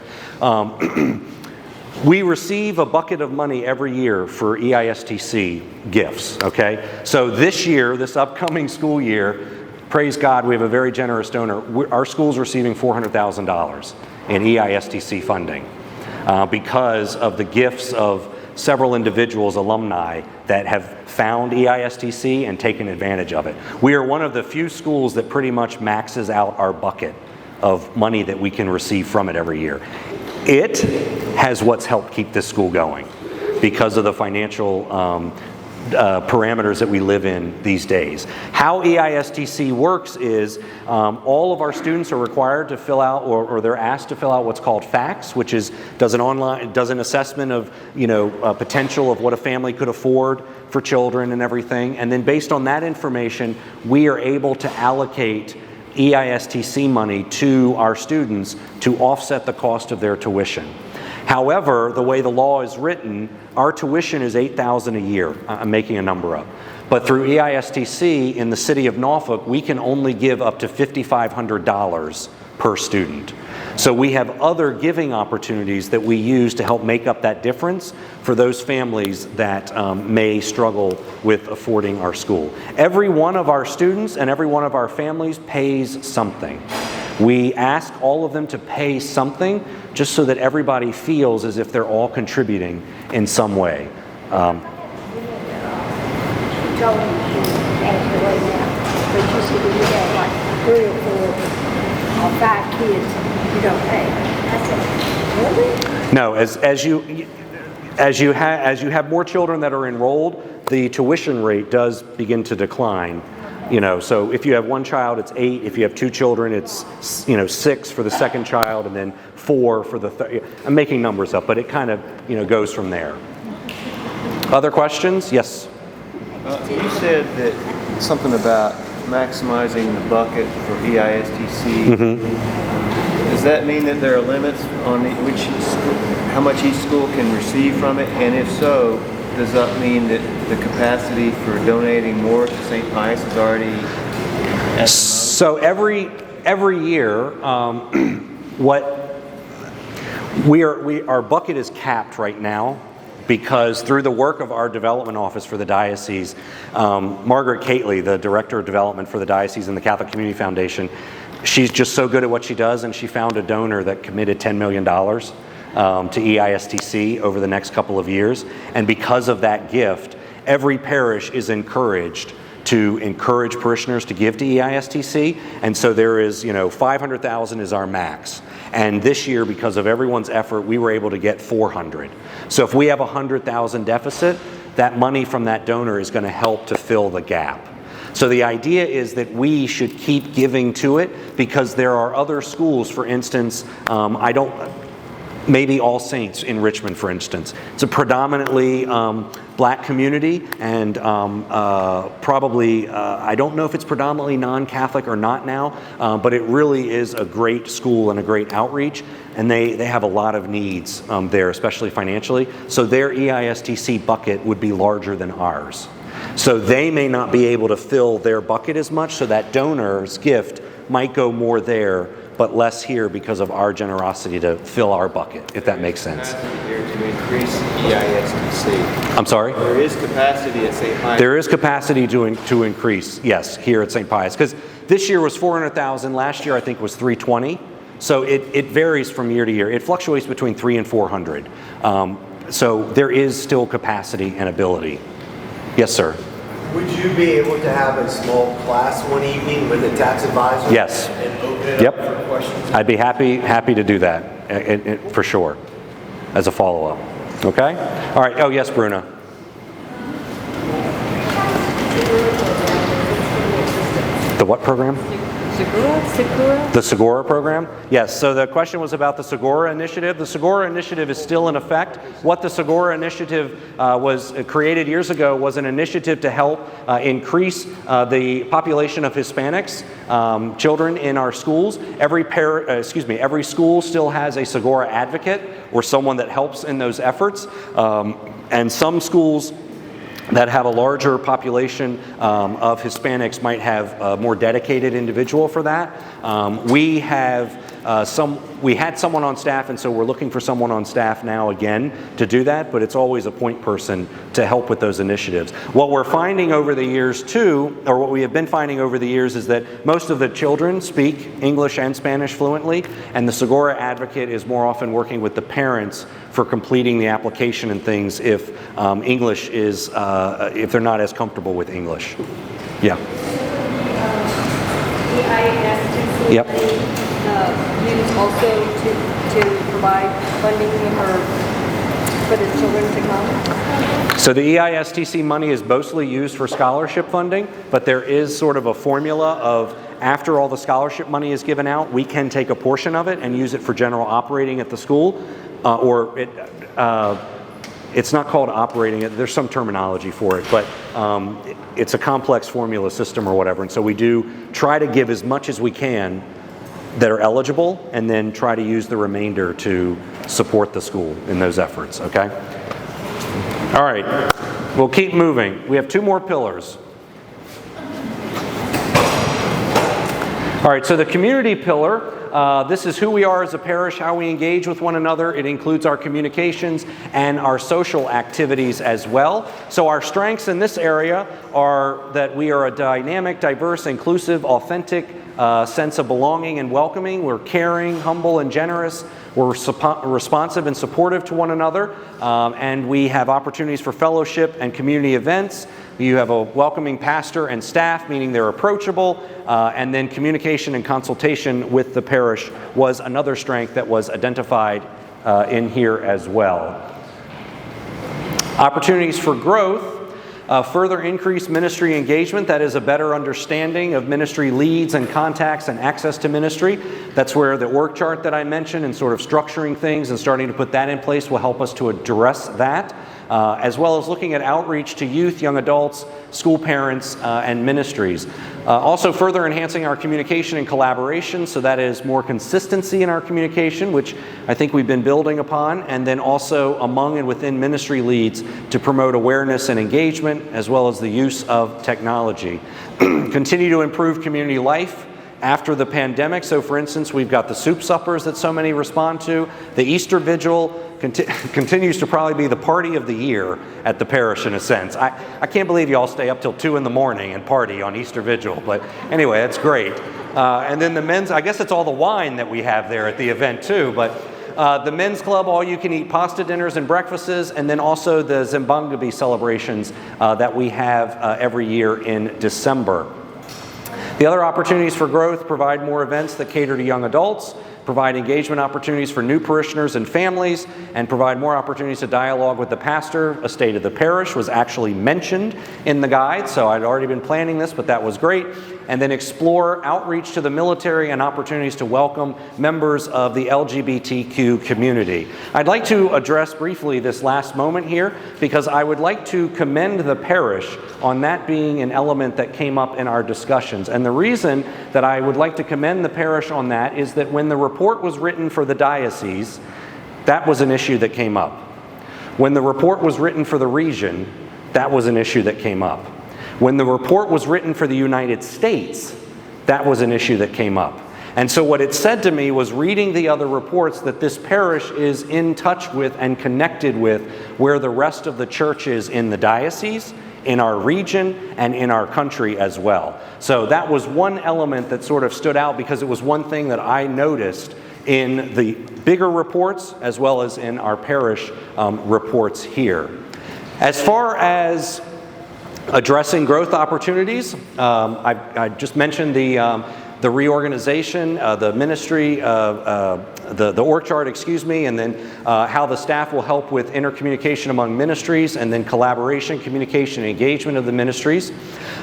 We receive a bucket of money every year for EISTC gifts, okay? So this year, this upcoming school year, praise God, we have a very generous donor. Our school's receiving $400,000 in EISTC funding because of the gifts of several individuals, alumni, that have found EISTC and taken advantage of it. We are one of the few schools that pretty much maxes out our bucket of money that we can receive from it every year. It has what's helped keep this school going because of the financial parameters that we live in these days. How EISTC works is all of our students are required to fill out, or they're asked to fill out what's called FACTS, which does an assessment of potential of what a family could afford for children and everything. And then based on that information, we are able to allocate EISTC money to our students to offset the cost of their tuition. However, the way the law is written, our tuition is $8,000 a year. I'm making a number up. But through EISTC in the city of Norfolk, we can only give up to $5,500 per student. So we have other giving opportunities that we use to help make up that difference for those families that may struggle with affording our school. Every one of our students and every one of our families pays something. We ask all of them to pay something just so that everybody feels as if they're all contributing in some way. But you see when you have like 3 or 4 or 5 kids, you don't pay. I said, really? No, as you have more children that are enrolled, the tuition rate does begin to decline. So if you have one child, it's 8. If you have 2 children, it's 6 for the second child, and then 4 for the third. I'm making numbers up, but it kind of goes from there. Other questions? Yes. You said that something about maximizing the bucket for EISTC. Mm-hmm. Does that mean that there are limits on how much each school can receive from it? And if so, does that mean that the capacity for donating more to St. Pius is already at the moment? So every year, our bucket is capped right now because through the work of our development office for the diocese, Margaret Cately, the director of development for the diocese and the Catholic Community Foundation, she's just so good at what she does, and she found a donor that committed $10 million. To EISTC over the next couple of years. And because of that gift, every parish is encouraged to encourage parishioners to give to EISTC. And so there is, $500,000 is our max. And this year, because of everyone's effort, we were able to get $400,000. So if we have a $100,000 deficit, that money from that donor is going to help to fill the gap. So the idea is that we should keep giving to it because there are other schools, for instance, maybe All Saints in Richmond, for instance. It's a predominantly black community, and probably, I don't know if it's predominantly non-Catholic or not now, but it really is a great school and a great outreach, and they have a lot of needs there, especially financially. So their EISTC bucket would be larger than ours. So they may not be able to fill their bucket as much, so that donor's gift might go more there, but less here because of our generosity to fill our bucket, if that makes sense. There to increase EISTC. I'm sorry? There is capacity at St. Pius. There is capacity to increase, yes, here at St. Pius. Because this year was $400,000. Last year, I think, was $320,000. So it varies from year to year. It fluctuates between $300,000 and $400,000. So there is still capacity and ability. Yes, sir. Would you be able to have a small class one evening with a tax advisor? Yes. And open it up for questions? I'd be happy to do that, for sure, as a follow-up. Okay? All right. Oh, yes, Bruna. The what program? The Segura program? Yes, so the question was about the Segura initiative. The Segura initiative is still in effect. What the Segura initiative was created years ago was an initiative to help increase the population of Hispanics, children in our schools. Every school still has a Segura advocate or someone that helps in those efforts. And some schools that have a larger population of Hispanics might have a more dedicated individual for that. We have We had someone on staff, and so we're looking for someone on staff now again to do that, but it's always a point person to help with those initiatives. What we're finding over the years too, or what we have been finding over the years, is that most of the children speak English and Spanish fluently, and the Segura advocate is more often working with the parents for completing the application and things if English is, if they're not as comfortable with English. Yeah. The ISTC Yep. used also to provide funding for the children to come? So the EISTC money is mostly used for scholarship funding, but there is sort of a formula of after all the scholarship money is given out, we can take a portion of it and use it for general operating at the school, it's not called operating, there's some terminology for it, but it's a complex formula system or whatever, and so we do try to give as much as we can that are eligible and then try to use the remainder to support the school in those efforts, okay? All right, we'll keep moving. We have 2 more pillars. All right, so the community pillar, this is who we are as a parish, how we engage with one another. It includes our communications and our social activities as well. So our strengths in this area are that we are a dynamic, diverse, inclusive, authentic sense of belonging and welcoming. We're caring, humble, and generous. We're responsive and supportive to one another. And we have opportunities for fellowship and community events. You have a welcoming pastor and staff, meaning they're approachable, and then communication and consultation with the parish was another strength that was identified in here as well. Opportunities for growth, further increased ministry engagement, that is a better understanding of ministry leads and contacts and access to ministry. That's where the org chart that I mentioned and sort of structuring things and starting to put that in place will help us to address that. As well as looking at outreach to youth, young adults, school parents, and ministries. Also further enhancing our communication and collaboration, so that is more consistency in our communication, which I think we've been building upon, and then also among and within ministry leads to promote awareness and engagement, as well as the use of technology. Continue to improve community life after the pandemic. So for instance, we've got the soup suppers that so many respond to. The Easter Vigil continues to probably be the party of the year at the parish in a sense. I can't believe you all stay up till 2 in the morning and party on Easter Vigil, but anyway, that's great. And then the men's, I guess it's all the wine that we have there at the event too, but the men's club, all you can eat pasta dinners and breakfasts, and then also the Zimbangabi celebrations that we have every year in December. The other opportunities for growth provide more events that cater to young adults, provide engagement opportunities for new parishioners and families, and provide more opportunities to dialogue with the pastor. A state of the parish was actually mentioned in the guide, so I'd already been planning this, but that was great. And then explore outreach to the military and opportunities to welcome members of the LGBTQ community. I'd like to address briefly this last moment here because I would like to commend the parish on that being an element that came up in our discussions. And the reason that I would like to commend the parish on that is that when the report was written for the diocese, that was an issue that came up. When the report was written for the region, that was an issue that came up. When the report was written for the United States, that was an issue that came up. And so what it said to me was, reading the other reports, that this parish is in touch with and connected with where the rest of the church is in the diocese, in our region, and in our country as well. So that was one element that sort of stood out because it was one thing that I noticed in the bigger reports as well as in our parish reports here. As far as addressing growth opportunities, I just mentioned the reorganization, the ministry, the org chart, and then how the staff will help with intercommunication among ministries, and then collaboration, communication, and engagement of the ministries.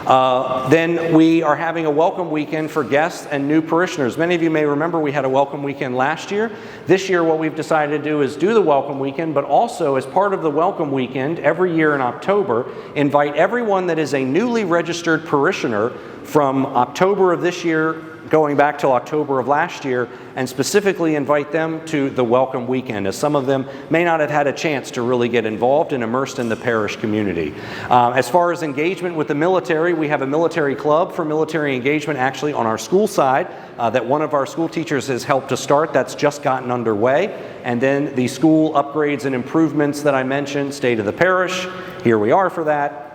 Then we are having a welcome weekend for guests and new parishioners. Many of you may remember we had a welcome weekend last year. This year what we've decided to do is do the welcome weekend, but also as part of the welcome weekend every year in October, invite everyone that is a newly registered parishioner from October of this year going back till October of last year, and specifically invite them to the Welcome Weekend, as some of them may not have had a chance to really get involved and immersed in the parish community. As far as engagement with the military, we have a military club for military engagement actually on our school side that one of our school teachers has helped to start. That's just gotten underway. And then the school upgrades and improvements that I mentioned, State of the Parish, here we are for that.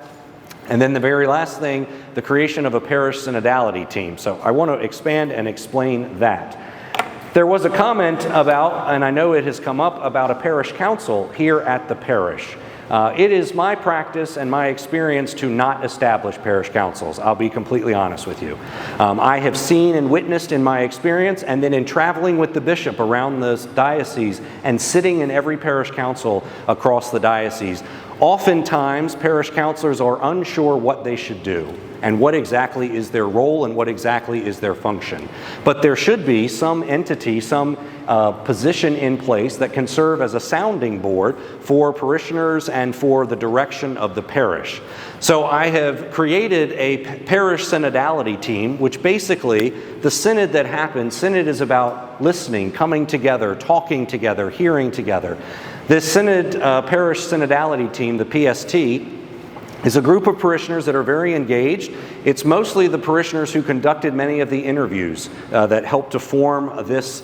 And then the very last thing, the creation of a parish synodality team. So I want to expand and explain that. There was a comment about, and I know it has come up, about a parish council here at the parish. It is my practice and my experience to not establish parish councils. I'll be completely honest with you. I have seen and witnessed in my experience, and then in traveling with the bishop around the diocese and sitting in every parish council across the diocese, oftentimes parish counselors are unsure what they should do and what exactly is their role and what exactly is their function. But there should be some entity, some position in place that can serve as a sounding board for parishioners and for the direction of the parish. So I have created a parish synodality team, which basically, the synod that happens, synod is about listening, coming together, talking together, hearing together. This parish synodality team, the PST, is a group of parishioners that are very engaged. It's mostly the parishioners who conducted many of the interviews that helped to form this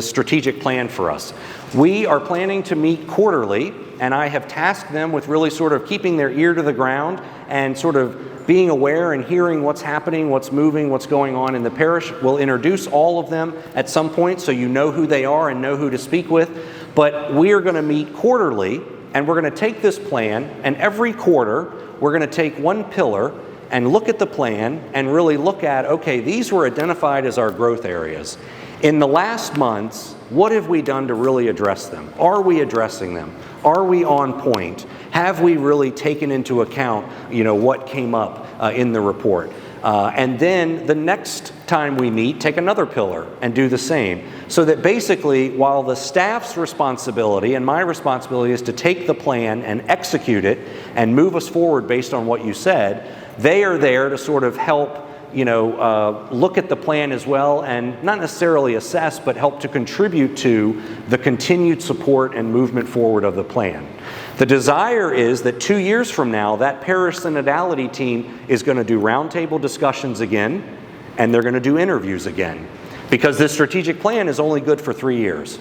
strategic plan for us. We are planning to meet quarterly, and I have tasked them with really sort of keeping their ear to the ground and sort of being aware and hearing what's happening, what's moving, what's going on in the parish. We'll introduce all of them at some point so you know who they are and know who to speak with. But we are going to meet quarterly, and we're going to take this plan, and every quarter we're going to take one pillar and look at the plan and really look at, okay, these were identified as our growth areas. In the last months, what have we done to really address them? Are we addressing them? Are we on point? Have we really taken into account, what came up in the report? And then the next time we meet, take another pillar and do the same. So that basically, while the staff's responsibility and my responsibility is to take the plan and execute it and move us forward based on what you said, they are there to sort of help look at the plan as well, and not necessarily assess, but help to contribute to the continued support and movement forward of the plan. The desire is that 2 years from now, that parish synodality team is going to do roundtable discussions again, and they're going to do interviews again, because this strategic plan is only good for 3 years.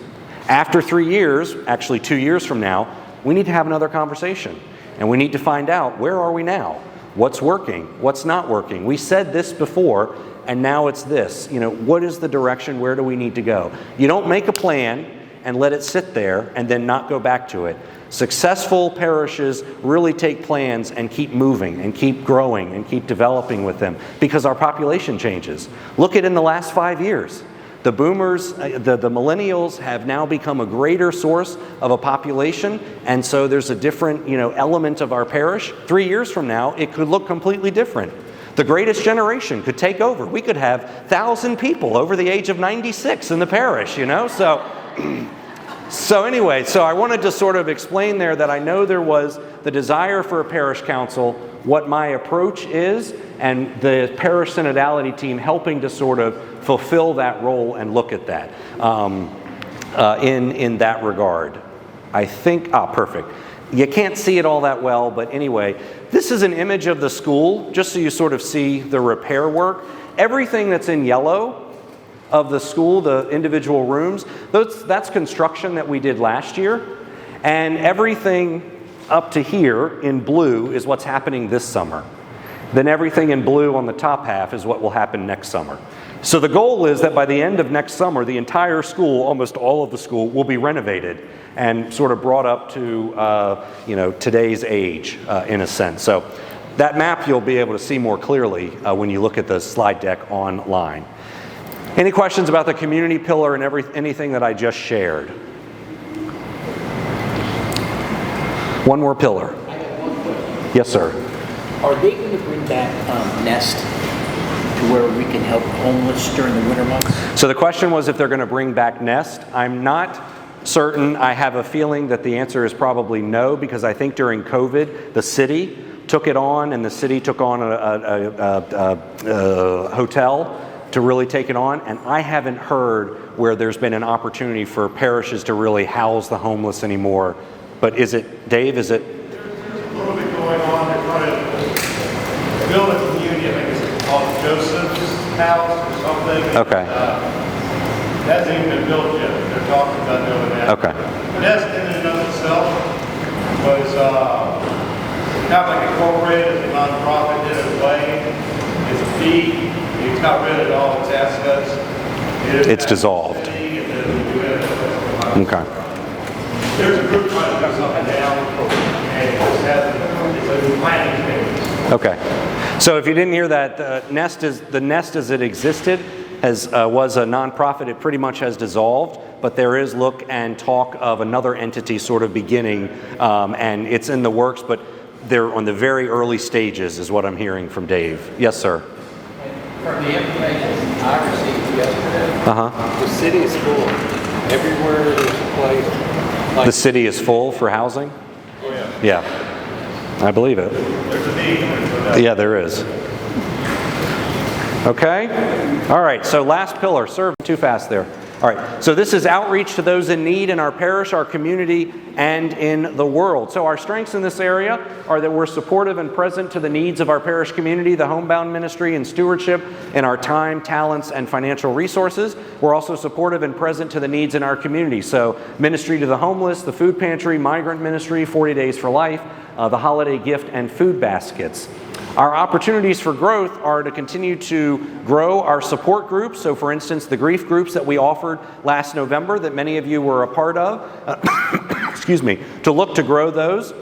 After 3 years, actually 2 years from now, we need to have another conversation, and we need to find out, where are we now? What's working? What's not working? We said this before, and now it's this. What is the direction? Where do we need to go? You don't make a plan and let it sit there and then not go back to it. Successful parishes really take plans and keep moving and keep growing and keep developing with them, because our population changes. Look at in the last 5 years. The boomers, the millennials have now become a greater source of a population, and so there's a different, element of our parish. 3 years from now, it could look completely different. The greatest generation could take over. We could have 1,000 people over the age of 96 in the parish, So anyway, I wanted to sort of explain there that I know there was the desire for a parish council, what my approach is, and the parish synodality team helping to sort of fulfill that role and look at that in that regard. I think, perfect. You can't see it all that well, but anyway, this is an image of the school, just so you sort of see the repair work. Everything that's in yellow of the school, the individual rooms, that's construction that we did last year. And everything up to here in blue is what's happening this summer. Then everything in blue on the top half is what will happen next summer. So the goal is that by the end of next summer, the entire school, almost all of the school, will be renovated and sort of brought up to today's age in a sense. So that map you'll be able to see more clearly when you look at the slide deck online. Any questions about the community pillar and anything that I just shared? One more pillar. I got one question. Yes, sir. Are they going to bring back Nest to where we can help homeless during the winter months? So the question was if they're going to bring back Nest. I'm not certain. I have a feeling that the answer is probably no, because I think during COVID, the city took it on, and the city took on a hotel to really take it on, and I haven't heard where there's been an opportunity for parishes to really house the homeless anymore. But is it, Dave, is it? There's a little bit going on. They're trying to build a community. I think it's called Joseph's House or something. Okay. That hasn't even been built yet. They're talking about doing that. Okay. But that's in and of itself was kind of like incorporated as a nonprofit in a way. It's a fee. It's got rid of all its assets. It's dissolved. Okay. There's a group trying to do something now, and it's a planning phase. Okay. So if you didn't hear that, the Nest as it existed was a nonprofit. It pretty much has dissolved, but there is look and talk of another entity sort of beginning, and it's in the works, but they're on the very early stages is what I'm hearing from Dave. Yes, sir. From the information I received yesterday, Uh-huh. the city is full. Everywhere there's a place. Like, The city is full for housing? Oh, yeah. Yeah. I believe it. There's a need for that. Yeah, there is. Okay. All right. So last pillar, serve too fast there. All right. So this is outreach to those in need in our parish, our community, and in the world. So our strengths in this area are that we're supportive and present to the needs of our parish community, the homebound ministry, and stewardship in our time, talents, and financial resources. We're also supportive and present to the needs in our community. So ministry to the homeless, the food pantry, migrant ministry, 40 Days for Life, the holiday gift, and food baskets. Our opportunities for growth are to continue to grow our support groups. So for instance, the grief groups that we offered last November that many of you were a part of, excuse me, to look to grow those,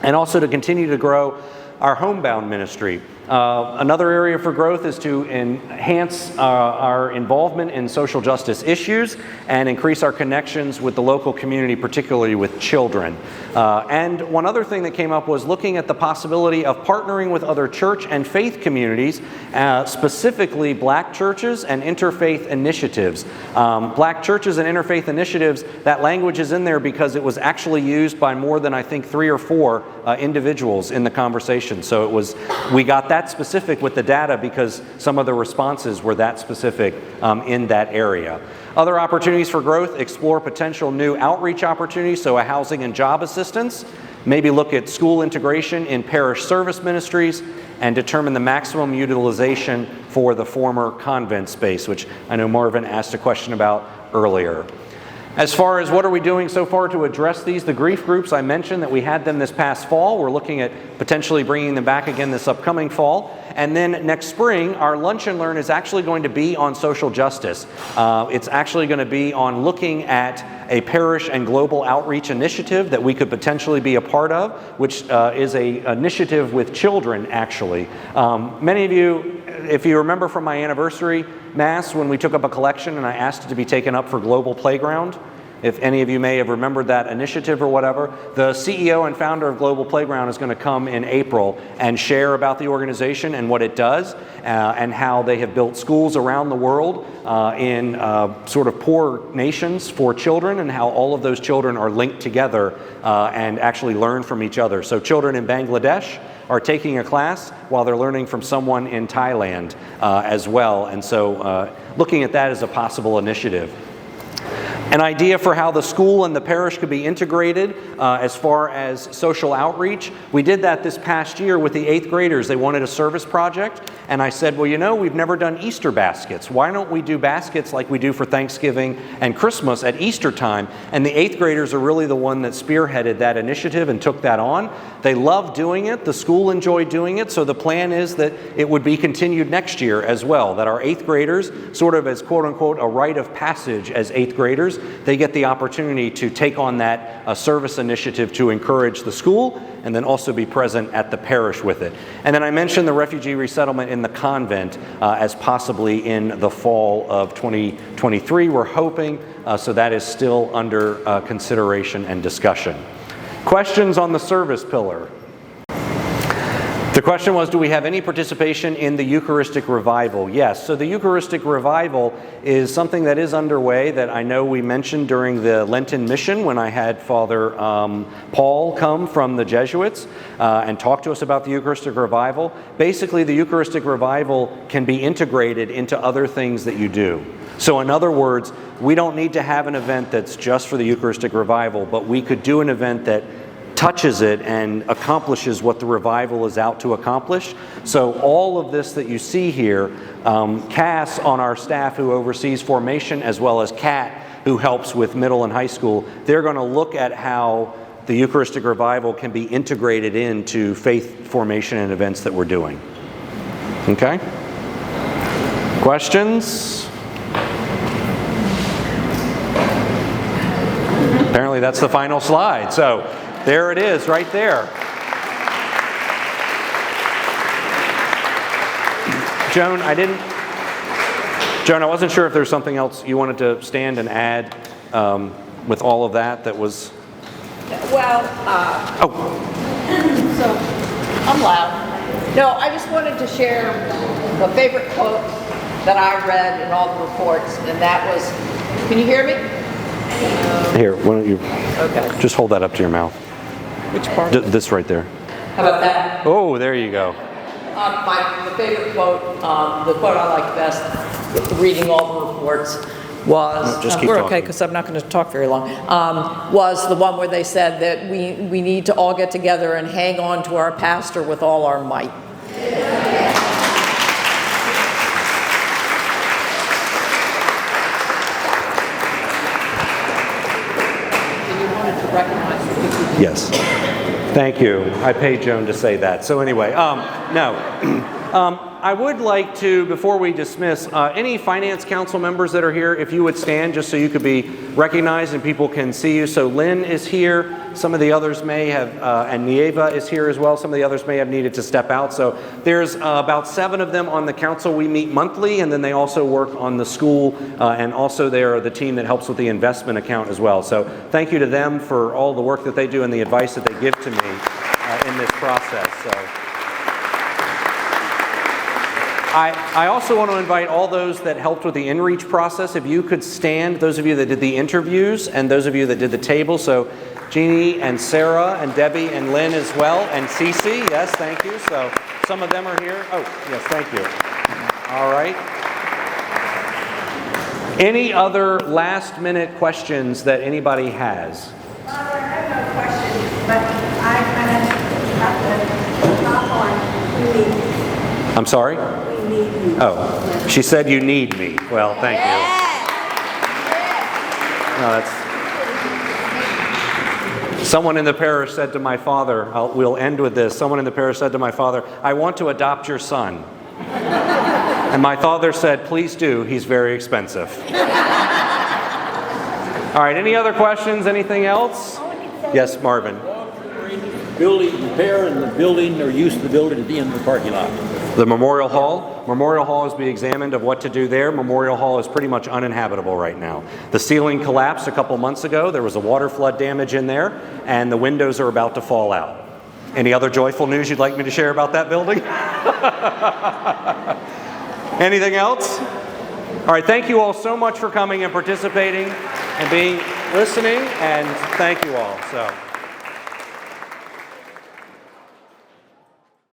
and also to continue to grow our homebound ministry. Another area for growth is to enhance our involvement in social justice issues and increase our connections with the local community, particularly with children. And one other thing that came up was looking at the possibility of partnering with other church and faith communities, specifically black churches and interfaith initiatives. Black churches and interfaith initiatives, that language is in there because it was actually used by more than I think 3 or 4 individuals in the conversation. So we got that specific with the data because some of the responses were that specific in that area. Other opportunities for growth, explore potential new outreach opportunities, so a housing and job assistance, maybe look at school integration in parish service ministries, and determine the maximum utilization for the former convent space, which I know Marvin asked a question about earlier. As far as what are we doing so far to address these, the grief groups, I mentioned that we had them this past fall. We're looking at potentially bringing them back again this upcoming fall. And then next spring, our Lunch and Learn is actually going to be on social justice. It's actually going to be on looking at a parish and global outreach initiative that we could potentially be a part of, which is an initiative with children, actually. Many of you, if you remember from my anniversary Mass, when we took up a collection and I asked it to be taken up for Global Playground, if any of you may have remembered that initiative or whatever, the CEO and founder of Global Playground is going to come in April and share about the organization and what it does and how they have built schools around the world in sort of poor nations for children, and how all of those children are linked together and actually learn from each other. So children in Bangladesh are taking a class while they're learning from someone in Thailand as well. And so looking at that as a possible initiative. An idea for how the school and the parish could be integrated as far as social outreach. We did that this past year with the 8th graders. They wanted a service project, and I said, well, you know, we've never done Easter baskets. Why don't we do baskets like we do for Thanksgiving and Christmas at Easter time? And the 8th graders are really the one that spearheaded that initiative and took that on. They loved doing it. The school enjoyed doing it. So the plan is that it would be continued next year as well, that our 8th graders, sort of as quote unquote a rite of passage as 8th graders, they get the opportunity to take on that service initiative to encourage the school and then also be present at the parish with it. And then I mentioned the refugee resettlement in the convent as possibly in the fall of 2023. We're hoping, so that is still under consideration and discussion. Questions on the service pillar? The question was, do we have any participation in the Eucharistic Revival? Yes. So the Eucharistic Revival is something that is underway that I know we mentioned during the Lenten mission when I had Father Paul come from the Jesuits and talk to us about the Eucharistic Revival. Basically, the Eucharistic Revival can be integrated into other things that you do. So in other words, we don't need to have an event that's just for the Eucharistic Revival, but we could do an event that touches it and accomplishes what the revival is out to accomplish. So all of this that you see here, Cass on our staff who oversees formation, as well as Kat who helps with middle and high school, they're going to look at how the Eucharistic Revival can be integrated into faith formation and events that we're doing. Okay? Questions? Apparently that's the final slide. So there it is, right there. Joan, I wasn't sure if there's something else you wanted to stand and add with all of that was... Well, so I'm loud. No, I just wanted to share the favorite quote that I read in all the reports, and that was, can you hear me? Here, why don't you just hold that up to your mouth. Which part? This right there. How about that? Oh, there you go. The favorite quote, the quote I like best, reading all the reports, was, just keep we're talking. okay because I'm not going to talk very long, was the one where they said that we need to all get together and hang on to our pastor with all our might. Yes. Thank you. I paid Joan to say that. So anyway, I would like to, before we dismiss, any Finance Council members that are here, if you would stand just so you could be recognized and people can see you. So Lynn is here. Some of the others may have, and Nieva is here as well. Some of the others may have needed to step out. So there's about 7 of them on the council. We meet monthly, and then they also work on the school, and also they're the team that helps with the investment account as well. So thank you to them for all the work that they do and the advice that they give to me in this process. So. I also want to invite all those that helped with the in-reach process. If you could stand, those of you that did the interviews and those of you that did the table. So Jeannie and Sarah and Debbie and Lynn as well, and Cece, yes, thank you. So some of them are here. Oh, yes, thank you. All right. Any other last-minute questions that anybody has? Father, I have no questions, but I kind of have to hop on. We need you. I'm sorry? We need you. Oh, she said you need me. Well, thank you. No, that's... Someone in the parish said to my father, we'll end with this. Someone in the parish said to my father, I want to adopt your son. And my father said, please do. He's very expensive. All right, any other questions? Anything else? Yes, Marvin. Building repair and the building or use of the building at the end of the parking lot. The Memorial Hall. Memorial Hall is being examined of what to do there. Memorial Hall is pretty much uninhabitable right now. The ceiling collapsed a couple months ago. There was a water flood damage in there, and the windows are about to fall out. Any other joyful news you'd like me to share about that building? Anything else? All right, thank you all so much for coming and participating and listening, and thank you all. So.